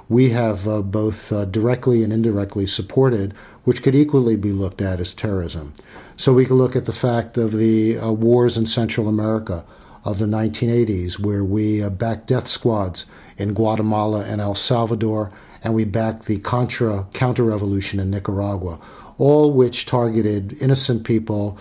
we have both directly and indirectly supported, which could equally be looked at as terrorism. So we can look at the fact of the wars in Central America of the 1980s, where we backed death squads in Guatemala and El Salvador, and we backed the counter-revolution in Nicaragua, all which targeted innocent people,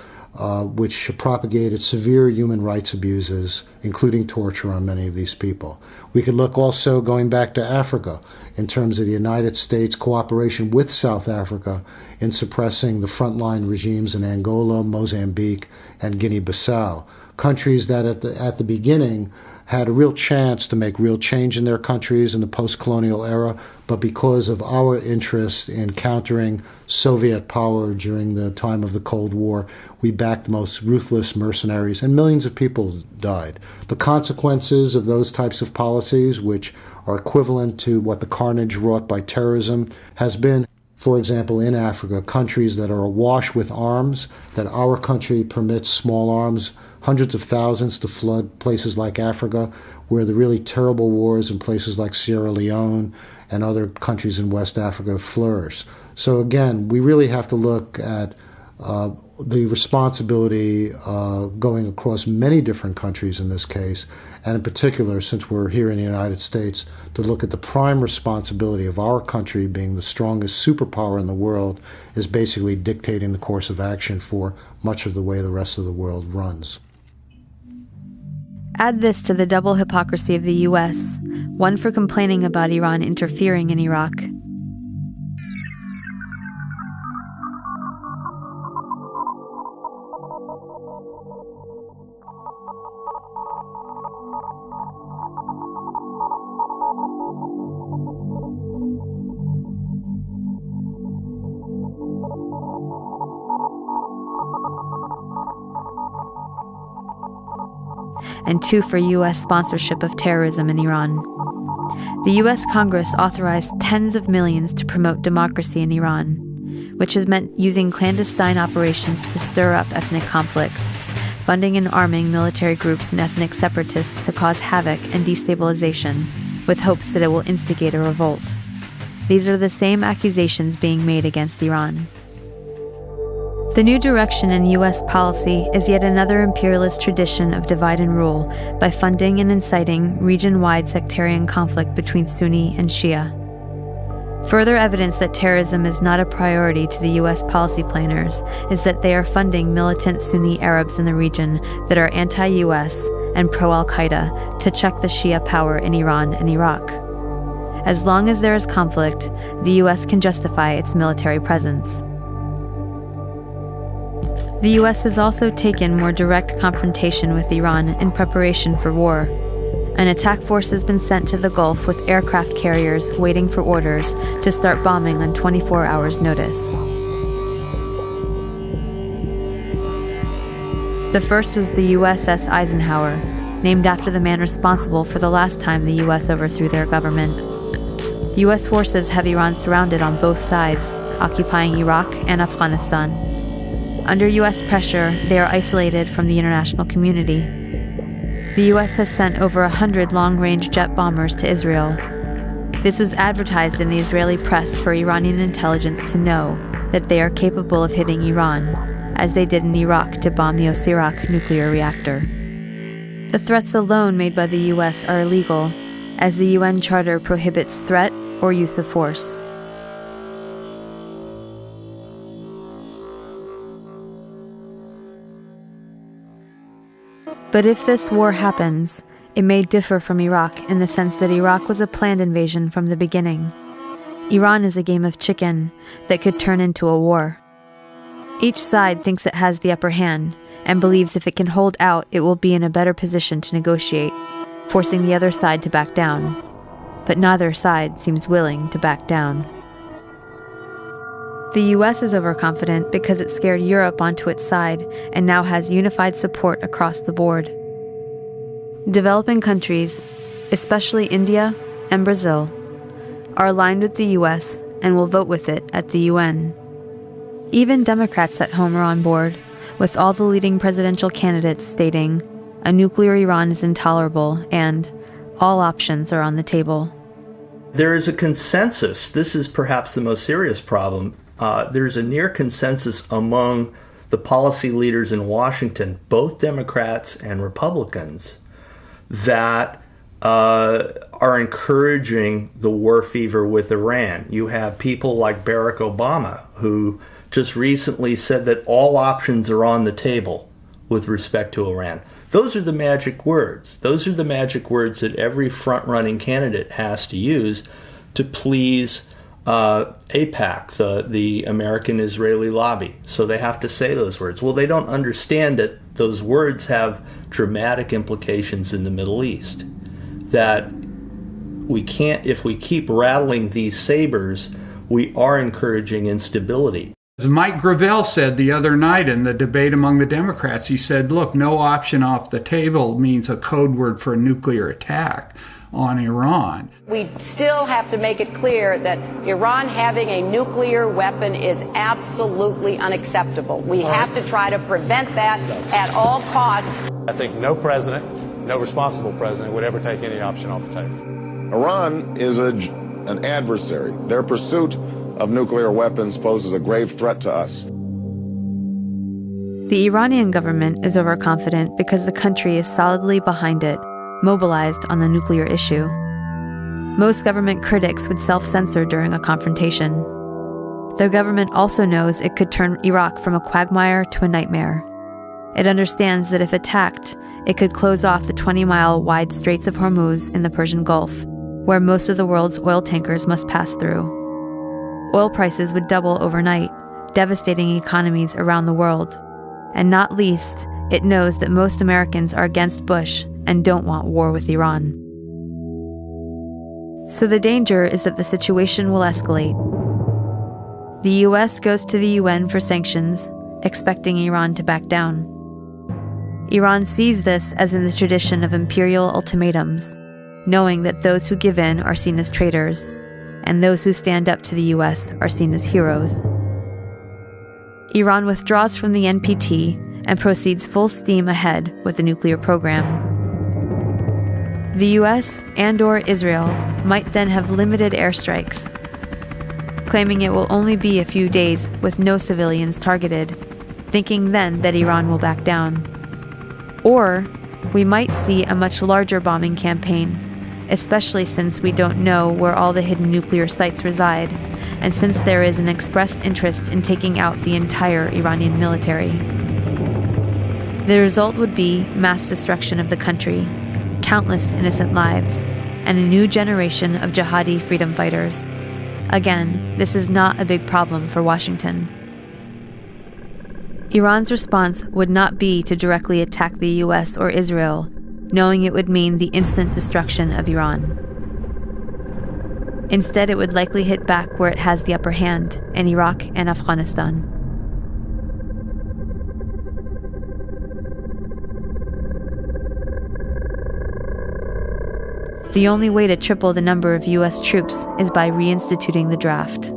which propagated severe human rights abuses, including torture on many of these people. We could look also going back to Africa in terms of the United States cooperation with South Africa in suppressing the frontline regimes in Angola, Mozambique, and Guinea-Bissau, countries that at the beginning had a real chance to make real change in their countries in the post-colonial era, but because of our interest in countering Soviet power during the time of the Cold War, we backed the most ruthless mercenaries, and millions of people died. The consequences of those types of policies, which are equivalent to what the carnage wrought by terrorism has been, for example, in Africa, countries that are awash with arms, that our country permits small arms, hundreds of thousands to flood places like Africa, where the really terrible wars in places like Sierra Leone and other countries in West Africa flourish. So again, we really have to look at the responsibility going across many different countries in this case, and in particular, since we're here in the United States, to look at the prime responsibility of our country being the strongest superpower in the world is basically dictating the course of action for much of the way the rest of the world runs. Add this to the double hypocrisy of the U.S., one for complaining about Iran interfering in Iraq. And two for U.S. sponsorship of terrorism in Iran. The U.S. Congress authorized tens of millions to promote democracy in Iran, which has meant using clandestine operations to stir up ethnic conflicts, funding and arming military groups and ethnic separatists to cause havoc and destabilization, with hopes that it will instigate a revolt. These are the same accusations being made against Iran. The new direction in U.S. policy is yet another imperialist tradition of divide and rule by funding and inciting region-wide sectarian conflict between Sunni and Shia. Further evidence that terrorism is not a priority to the U.S. policy planners is that they are funding militant Sunni Arabs in the region that are anti-U.S. and pro-Al-Qaeda to check the Shia power in Iran and Iraq. As long as there is conflict, the U.S. can justify its military presence. The U.S. has also taken more direct confrontation with Iran in preparation for war. An attack force has been sent to the Gulf with aircraft carriers waiting for orders to start bombing on 24 hours' notice. The first was the USS Eisenhower, named after the man responsible for the last time the U.S. overthrew their government. U.S. forces have Iran surrounded on both sides, occupying Iraq and Afghanistan. Under U.S. pressure, they are isolated from the international community. The U.S. has sent over 100 long-range jet bombers to Israel. This was advertised in the Israeli press for Iranian intelligence to know that they are capable of hitting Iran, as they did in Iraq to bomb the Osirak nuclear reactor. The threats alone made by the U.S. are illegal, as the UN Charter prohibits threat or use of force. But if this war happens, it may differ from Iraq in the sense that Iraq was a planned invasion from the beginning. Iran is a game of chicken that could turn into a war. Each side thinks it has the upper hand and believes if it can hold out, it will be in a better position to negotiate, forcing the other side to back down. But neither side seems willing to back down. The U.S. is overconfident because it scared Europe onto its side and now has unified support across the board. Developing countries, especially India and Brazil, are aligned with the U.S. and will vote with it at the UN. Even Democrats at home are on board, with all the leading presidential candidates stating, a nuclear Iran is intolerable and all options are on the table. There is a consensus. This is perhaps the most serious problem. There's a near consensus among the policy leaders in Washington, both Democrats and Republicans, that are encouraging the war fever with Iran. You have people like Barack Obama, who just recently said that all options are on the table with respect to Iran. Those are the magic words. Those are the magic words that every front-running candidate has to use to please AIPAC, the American-Israeli lobby. So they have to say those words. Well, they don't understand that those words have dramatic implications in the Middle East. That we can't, if we keep rattling these sabers, we are encouraging instability. As Mike Gravel said the other night in the debate among the Democrats, he said, look, no option off the table means a code word for a nuclear attack on Iran. We still have to make it clear that Iran having a nuclear weapon is absolutely unacceptable. We have to try to prevent that at all costs. I think no president, no responsible president would ever take any option off the table. Iran is an adversary. Their pursuit of nuclear weapons poses a grave threat to us. The Iranian government is overconfident because the country is solidly behind it, mobilized on the nuclear issue. Most government critics would self-censor during a confrontation. Their government also knows it could turn Iraq from a quagmire to a nightmare. It understands that if attacked, it could close off the 20-mile wide Straits of Hormuz in the Persian Gulf, where most of the world's oil tankers must pass through. Oil prices would double overnight, devastating economies around the world. And not least, it knows that most Americans are against Bush and don't want war with Iran. So the danger is that the situation will escalate. The U.S. goes to the UN for sanctions, expecting Iran to back down. Iran sees this as in the tradition of imperial ultimatums, knowing that those who give in are seen as traitors, and those who stand up to the U.S. are seen as heroes. Iran withdraws from the NPT and proceeds full steam ahead with the nuclear program. The U.S. and/or Israel might then have limited airstrikes, claiming it will only be a few days with no civilians targeted, thinking then that Iran will back down. Or we might see a much larger bombing campaign, especially since we don't know where all the hidden nuclear sites reside, and since there is an expressed interest in taking out the entire Iranian military. The result would be mass destruction of the country, countless innocent lives, and a new generation of jihadi freedom fighters. Again, this is not a big problem for Washington. Iran's response would not be to directly attack the U.S. or Israel, knowing it would mean the instant destruction of Iran. Instead, it would likely hit back where it has the upper hand, in Iraq and Afghanistan. The only way to triple the number of U.S. troops is by reinstituting the draft.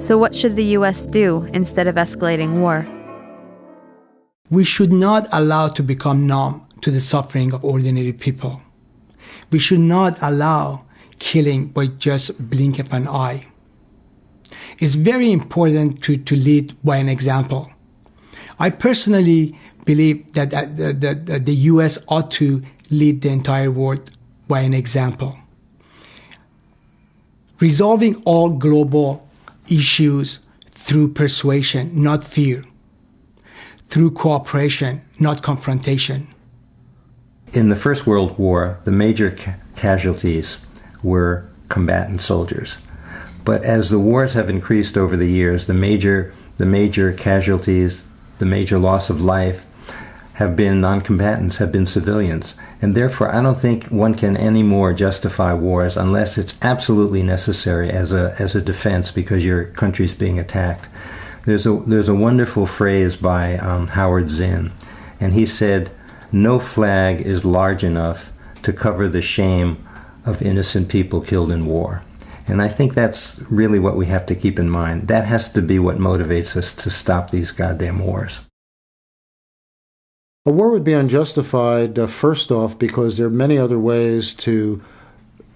So what should the U.S. do instead of escalating war? We should not allow to become numb to the suffering of ordinary people. We should not allow killing by just blink of an eye. It's very important to lead by an example. I personally believe that the U.S. ought to lead the entire world by an example. Resolving all global issues through persuasion, not fear. Through cooperation, not confrontation. In the First World War, the major casualties were combatant soldiers. But as the wars have increased over the years, the major casualties, the major loss of life, have been non-combatants, have been civilians. And therefore, I don't think one can anymore justify wars unless it's absolutely necessary as a defense because your country's being attacked. There's a wonderful phrase by Howard Zinn, and he said, "No flag is large enough to cover the shame of innocent people killed in war." And I think that's really what we have to keep in mind. That has to be what motivates us to stop these goddamn wars. A war would be unjustified, first off, because there are many other ways to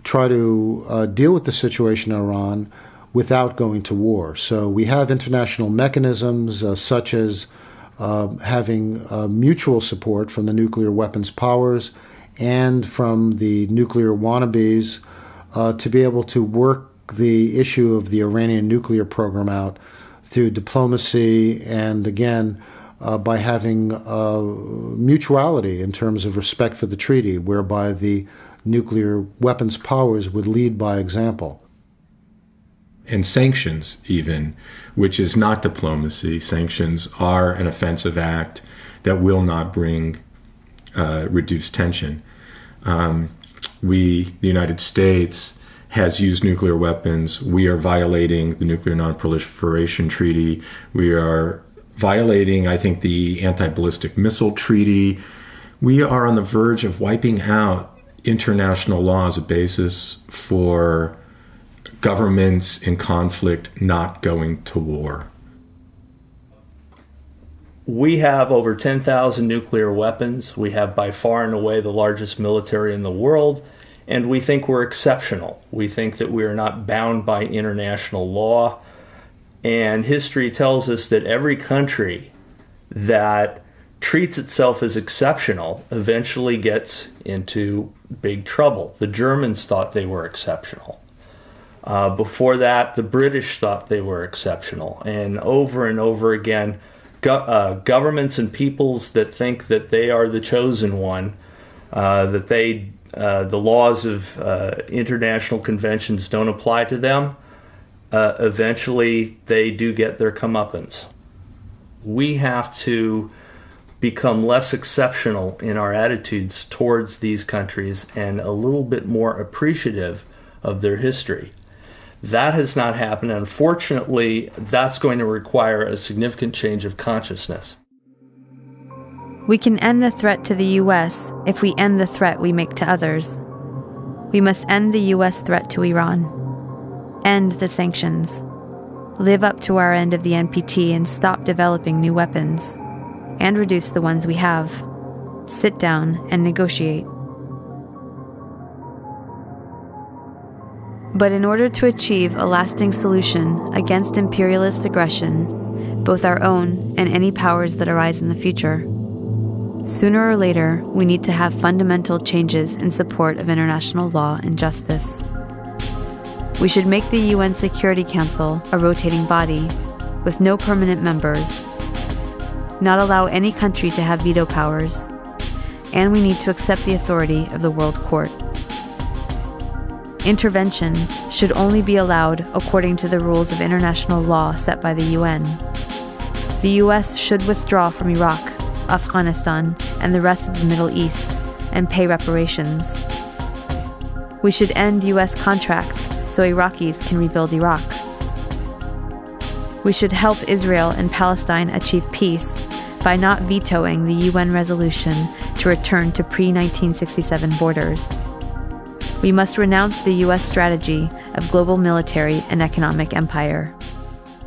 try to deal with the situation in Iran without going to war. So we have international mechanisms such as having mutual support from the nuclear weapons powers and from the nuclear wannabes to be able to work the issue of the Iranian nuclear program out through diplomacy and, again, by having mutuality in terms of respect for the treaty, whereby the nuclear weapons powers would lead by example. And sanctions, even, which is not diplomacy. Sanctions are an offensive act that will not bring reduced tension. The United States, has used nuclear weapons. We are violating the Nuclear Non-Proliferation Treaty. We are violating, I think, the Anti-Ballistic Missile Treaty. We are on the verge of wiping out international law as a basis for governments in conflict not going to war. We have over 10,000 nuclear weapons. We have by far and away the largest military in the world, and we think we're exceptional. We think that we are not bound by international law, and history tells us that every country that treats itself as exceptional eventually gets into big trouble. The Germans thought they were exceptional. Before that, the British thought they were exceptional. And over again, governments and peoples that think that they are the chosen one, that the laws of international conventions don't apply to them, eventually they do get their comeuppance. We have to become less exceptional in our attitudes towards these countries and a little bit more appreciative of their history. That has not happened. Unfortunately, that's going to require a significant change of consciousness. We can end the threat to the U.S. if we end the threat we make to others. We must end the U.S. threat to Iran. End the sanctions. Live up to our end of the NPT and stop developing new weapons. And reduce the ones we have. Sit down and negotiate. But in order to achieve a lasting solution against imperialist aggression, both our own and any powers that arise in the future, sooner or later we need to have fundamental changes in support of international law and justice. We should make the UN Security Council a rotating body with no permanent members, not allow any country to have veto powers, and we need to accept the authority of the World Court. Intervention should only be allowed according to the rules of international law set by the UN. The U.S. should withdraw from Iraq, Afghanistan, and the rest of the Middle East and pay reparations. We should end U.S. contracts so Iraqis can rebuild Iraq. We should help Israel and Palestine achieve peace by not vetoing the UN resolution to return to pre-1967 borders. We must renounce the U.S. strategy of global military and economic empire.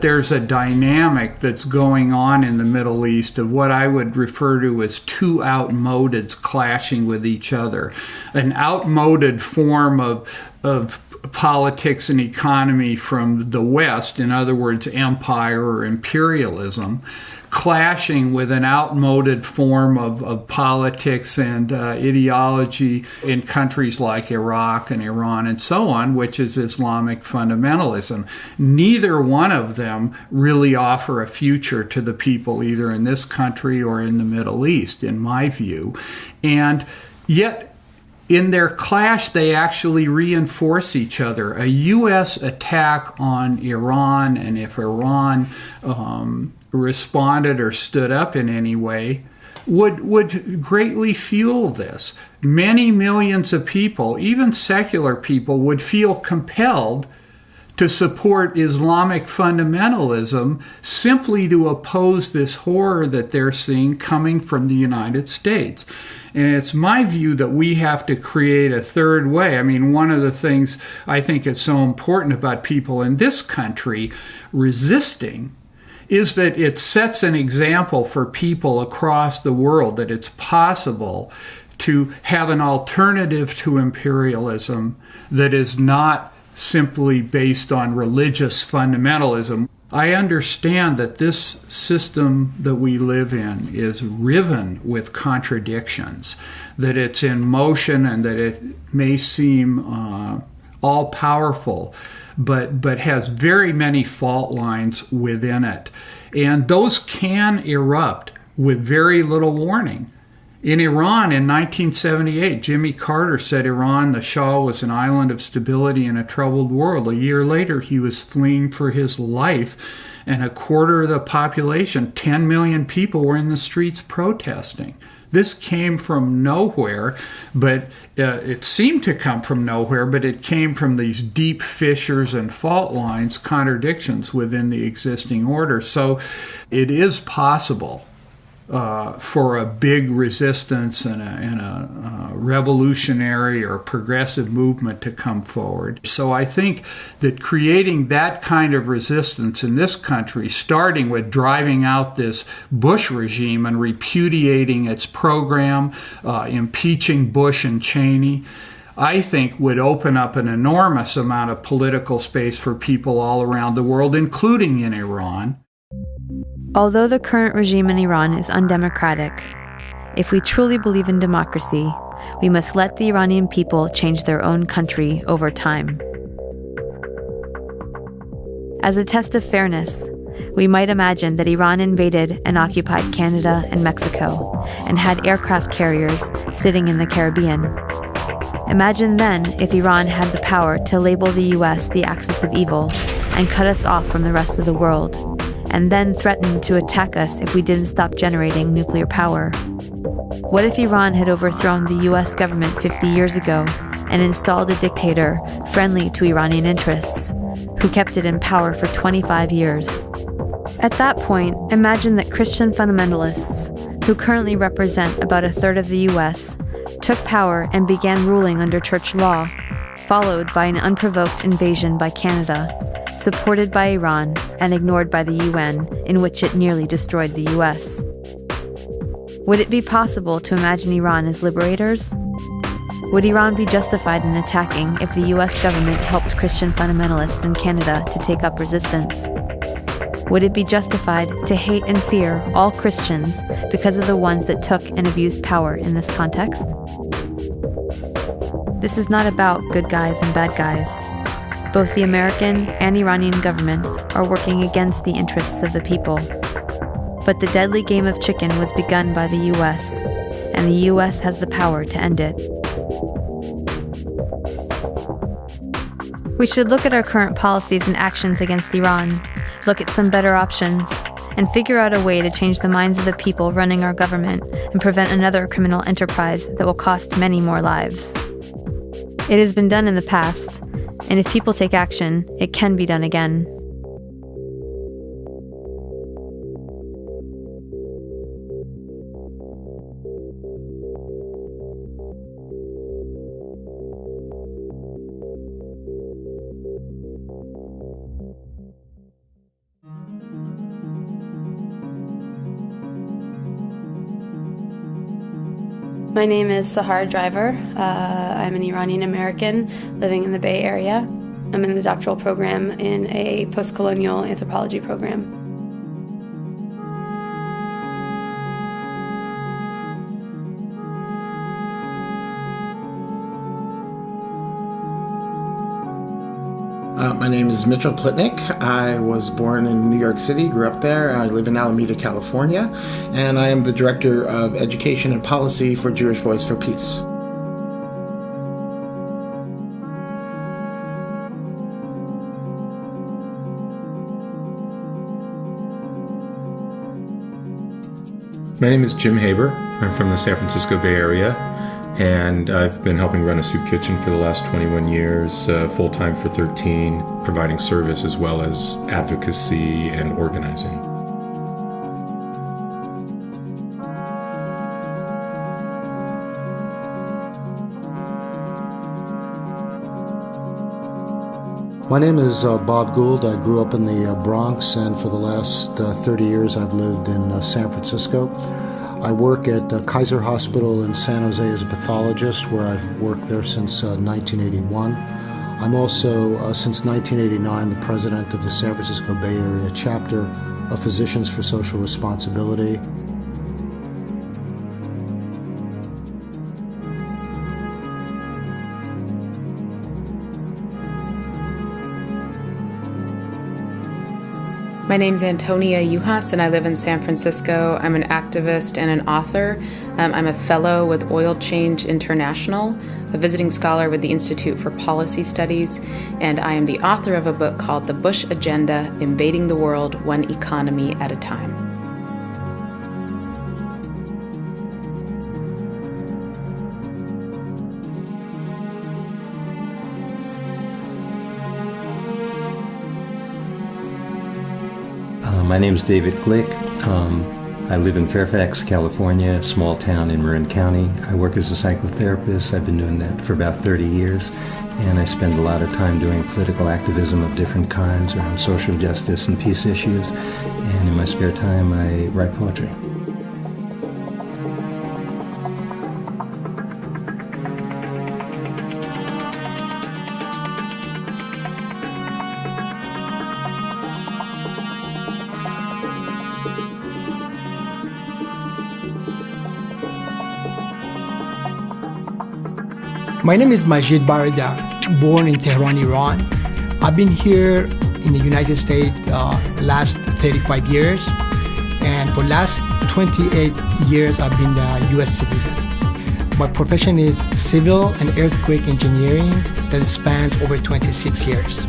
There's a dynamic that's going on in the Middle East of what I would refer to as two outmodeds clashing with each other. An outmoded form of politics and economy from the West, in other words, empire or imperialism, clashing with an outmoded form of politics and ideology in countries like Iraq and Iran and so on, which is Islamic fundamentalism. Neither one of them really offer a future to the people either in this country or in the Middle East, in my view. And yet, in their clash, they actually reinforce each other. A U.S. attack on Iran, and if Iran responded or stood up in any way, would greatly fuel this. Many millions of people, even secular people, would feel compelled to support Islamic fundamentalism simply to oppose this horror that they're seeing coming from the United States. And it's my view that we have to create a third way. I mean, one of the things I think is so important about people in this country resisting is that it sets an example for people across the world that it's possible to have an alternative to imperialism that is not simply based on religious fundamentalism. I understand that this system that we live in is riven with contradictions, that it's in motion and that it may seem all-powerful, but has very many fault lines within it. And those can erupt with very little warning. In Iran in 1978, Jimmy Carter said Iran, the Shah, was an island of stability in a troubled world. A year later, he was fleeing for his life, and a quarter of the population, 10 million people, were in the streets protesting. This came from nowhere, but it seemed to come from nowhere, but it came from these deep fissures and fault lines, contradictions within the existing order. So it is possible for a big resistance and a revolutionary or progressive movement to come forward. So I think that creating that kind of resistance in this country, starting with driving out this Bush regime and repudiating its program, impeaching Bush and Cheney, I think would open up an enormous amount of political space for people all around the world, including in Iran. Although the current regime in Iran is undemocratic, if we truly believe in democracy, we must let the Iranian people change their own country over time. As a test of fairness, we might imagine that Iran invaded and occupied Canada and Mexico and had aircraft carriers sitting in the Caribbean. Imagine then if Iran had the power to label the US the axis of evil and cut us off from the rest of the world, and then threatened to attack us if we didn't stop generating nuclear power. What if Iran had overthrown the US government 50 years ago and installed a dictator friendly to Iranian interests, who kept it in power for 25 years? At that point, imagine that Christian fundamentalists, who currently represent about a third of the US, took power and began ruling under church law, followed by an unprovoked invasion by Canada, supported by Iran and ignored by the UN, in which it nearly destroyed the US. Would it be possible to imagine Iran as liberators? Would Iran be justified in attacking if the US government helped Christian fundamentalists in Canada to take up resistance? Would it be justified to hate and fear all Christians because of the ones that took and abused power in this context? This is not about good guys and bad guys. Both the American and Iranian governments are working against the interests of the people. But the deadly game of chicken was begun by the US, and the US has the power to end it. We should look at our current policies and actions against Iran, look at some better options, and figure out a way to change the minds of the people running our government and prevent another criminal enterprise that will cost many more lives. It has been done in the past, and if people take action, it can be done again. My name is Sahar Driver. I'm an Iranian American living in the Bay Area. I'm in the doctoral program in a post-colonial anthropology program. My name is Mitchell Plitnick. I was born in New York City, grew up there. I live in Alameda, California, and I am the Director of Education and Policy for Jewish Voice for Peace. My name is Jim Haber. I'm from the San Francisco Bay Area, and I've been helping run a soup kitchen for the last 21 years, full-time for 13, providing service as well as advocacy and organizing. My name is Bob Gould. I grew up in the Bronx, and for the last 30 years I've lived in San Francisco. I work at Kaiser Hospital in San Jose as a pathologist, where I've worked there since 1981. I'm also, since 1989, the president of the San Francisco Bay Area chapter of Physicians for Social Responsibility. My name's Antonia Yuhas, and I live in San Francisco. I'm an activist and an author. I'm a fellow with Oil Change International, a visiting scholar with the Institute for Policy Studies, and I am the author of a book called The Bush Agenda: Invading the World One Economy at a Time. My name is David Glick. I live in Fairfax, California, a small town in Marin County. I work as a psychotherapist. I've been doing that for about 30 years, and I spend a lot of time doing political activism of different kinds around social justice and peace issues, and in my spare time I write poetry. My name is Majid Barida, born in Tehran, Iran. I've been here in the United States last 35 years, and for last 28 years I've been a U.S. citizen. My profession is civil and earthquake engineering that spans over 26 years.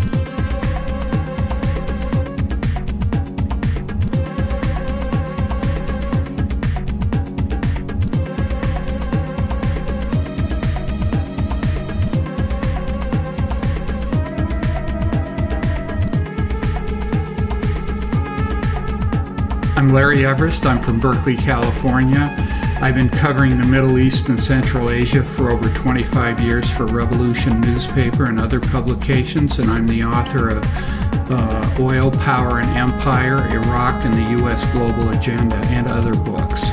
I'm Larry Everest. I'm from Berkeley, California. I've been covering the Middle East and Central Asia for over 25 years for Revolution newspaper and other publications, and I'm the author of Oil, Power, and Empire, Iraq, and the U.S. Global Agenda, and other books.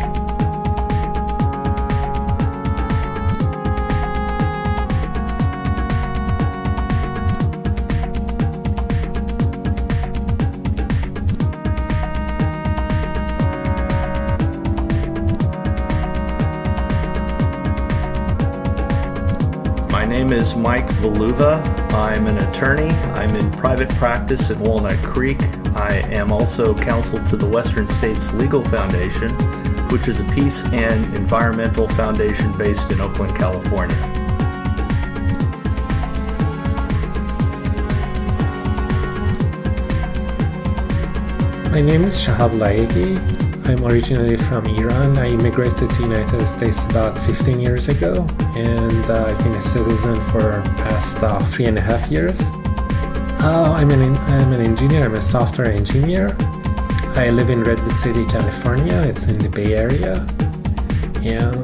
My name is Mike Valuva. I'm an attorney. I'm in private practice in Walnut Creek. I am also counsel to the Western States Legal Foundation, which is a peace and environmental foundation based in Oakland, California. My name is Shahab Laegi. I'm originally from Iran. I immigrated to the United States about 15 years ago, and I've been a citizen for past 3.5 years. I'm an engineer. I'm a software engineer. I live in Redwood City, California. It's in the Bay Area. And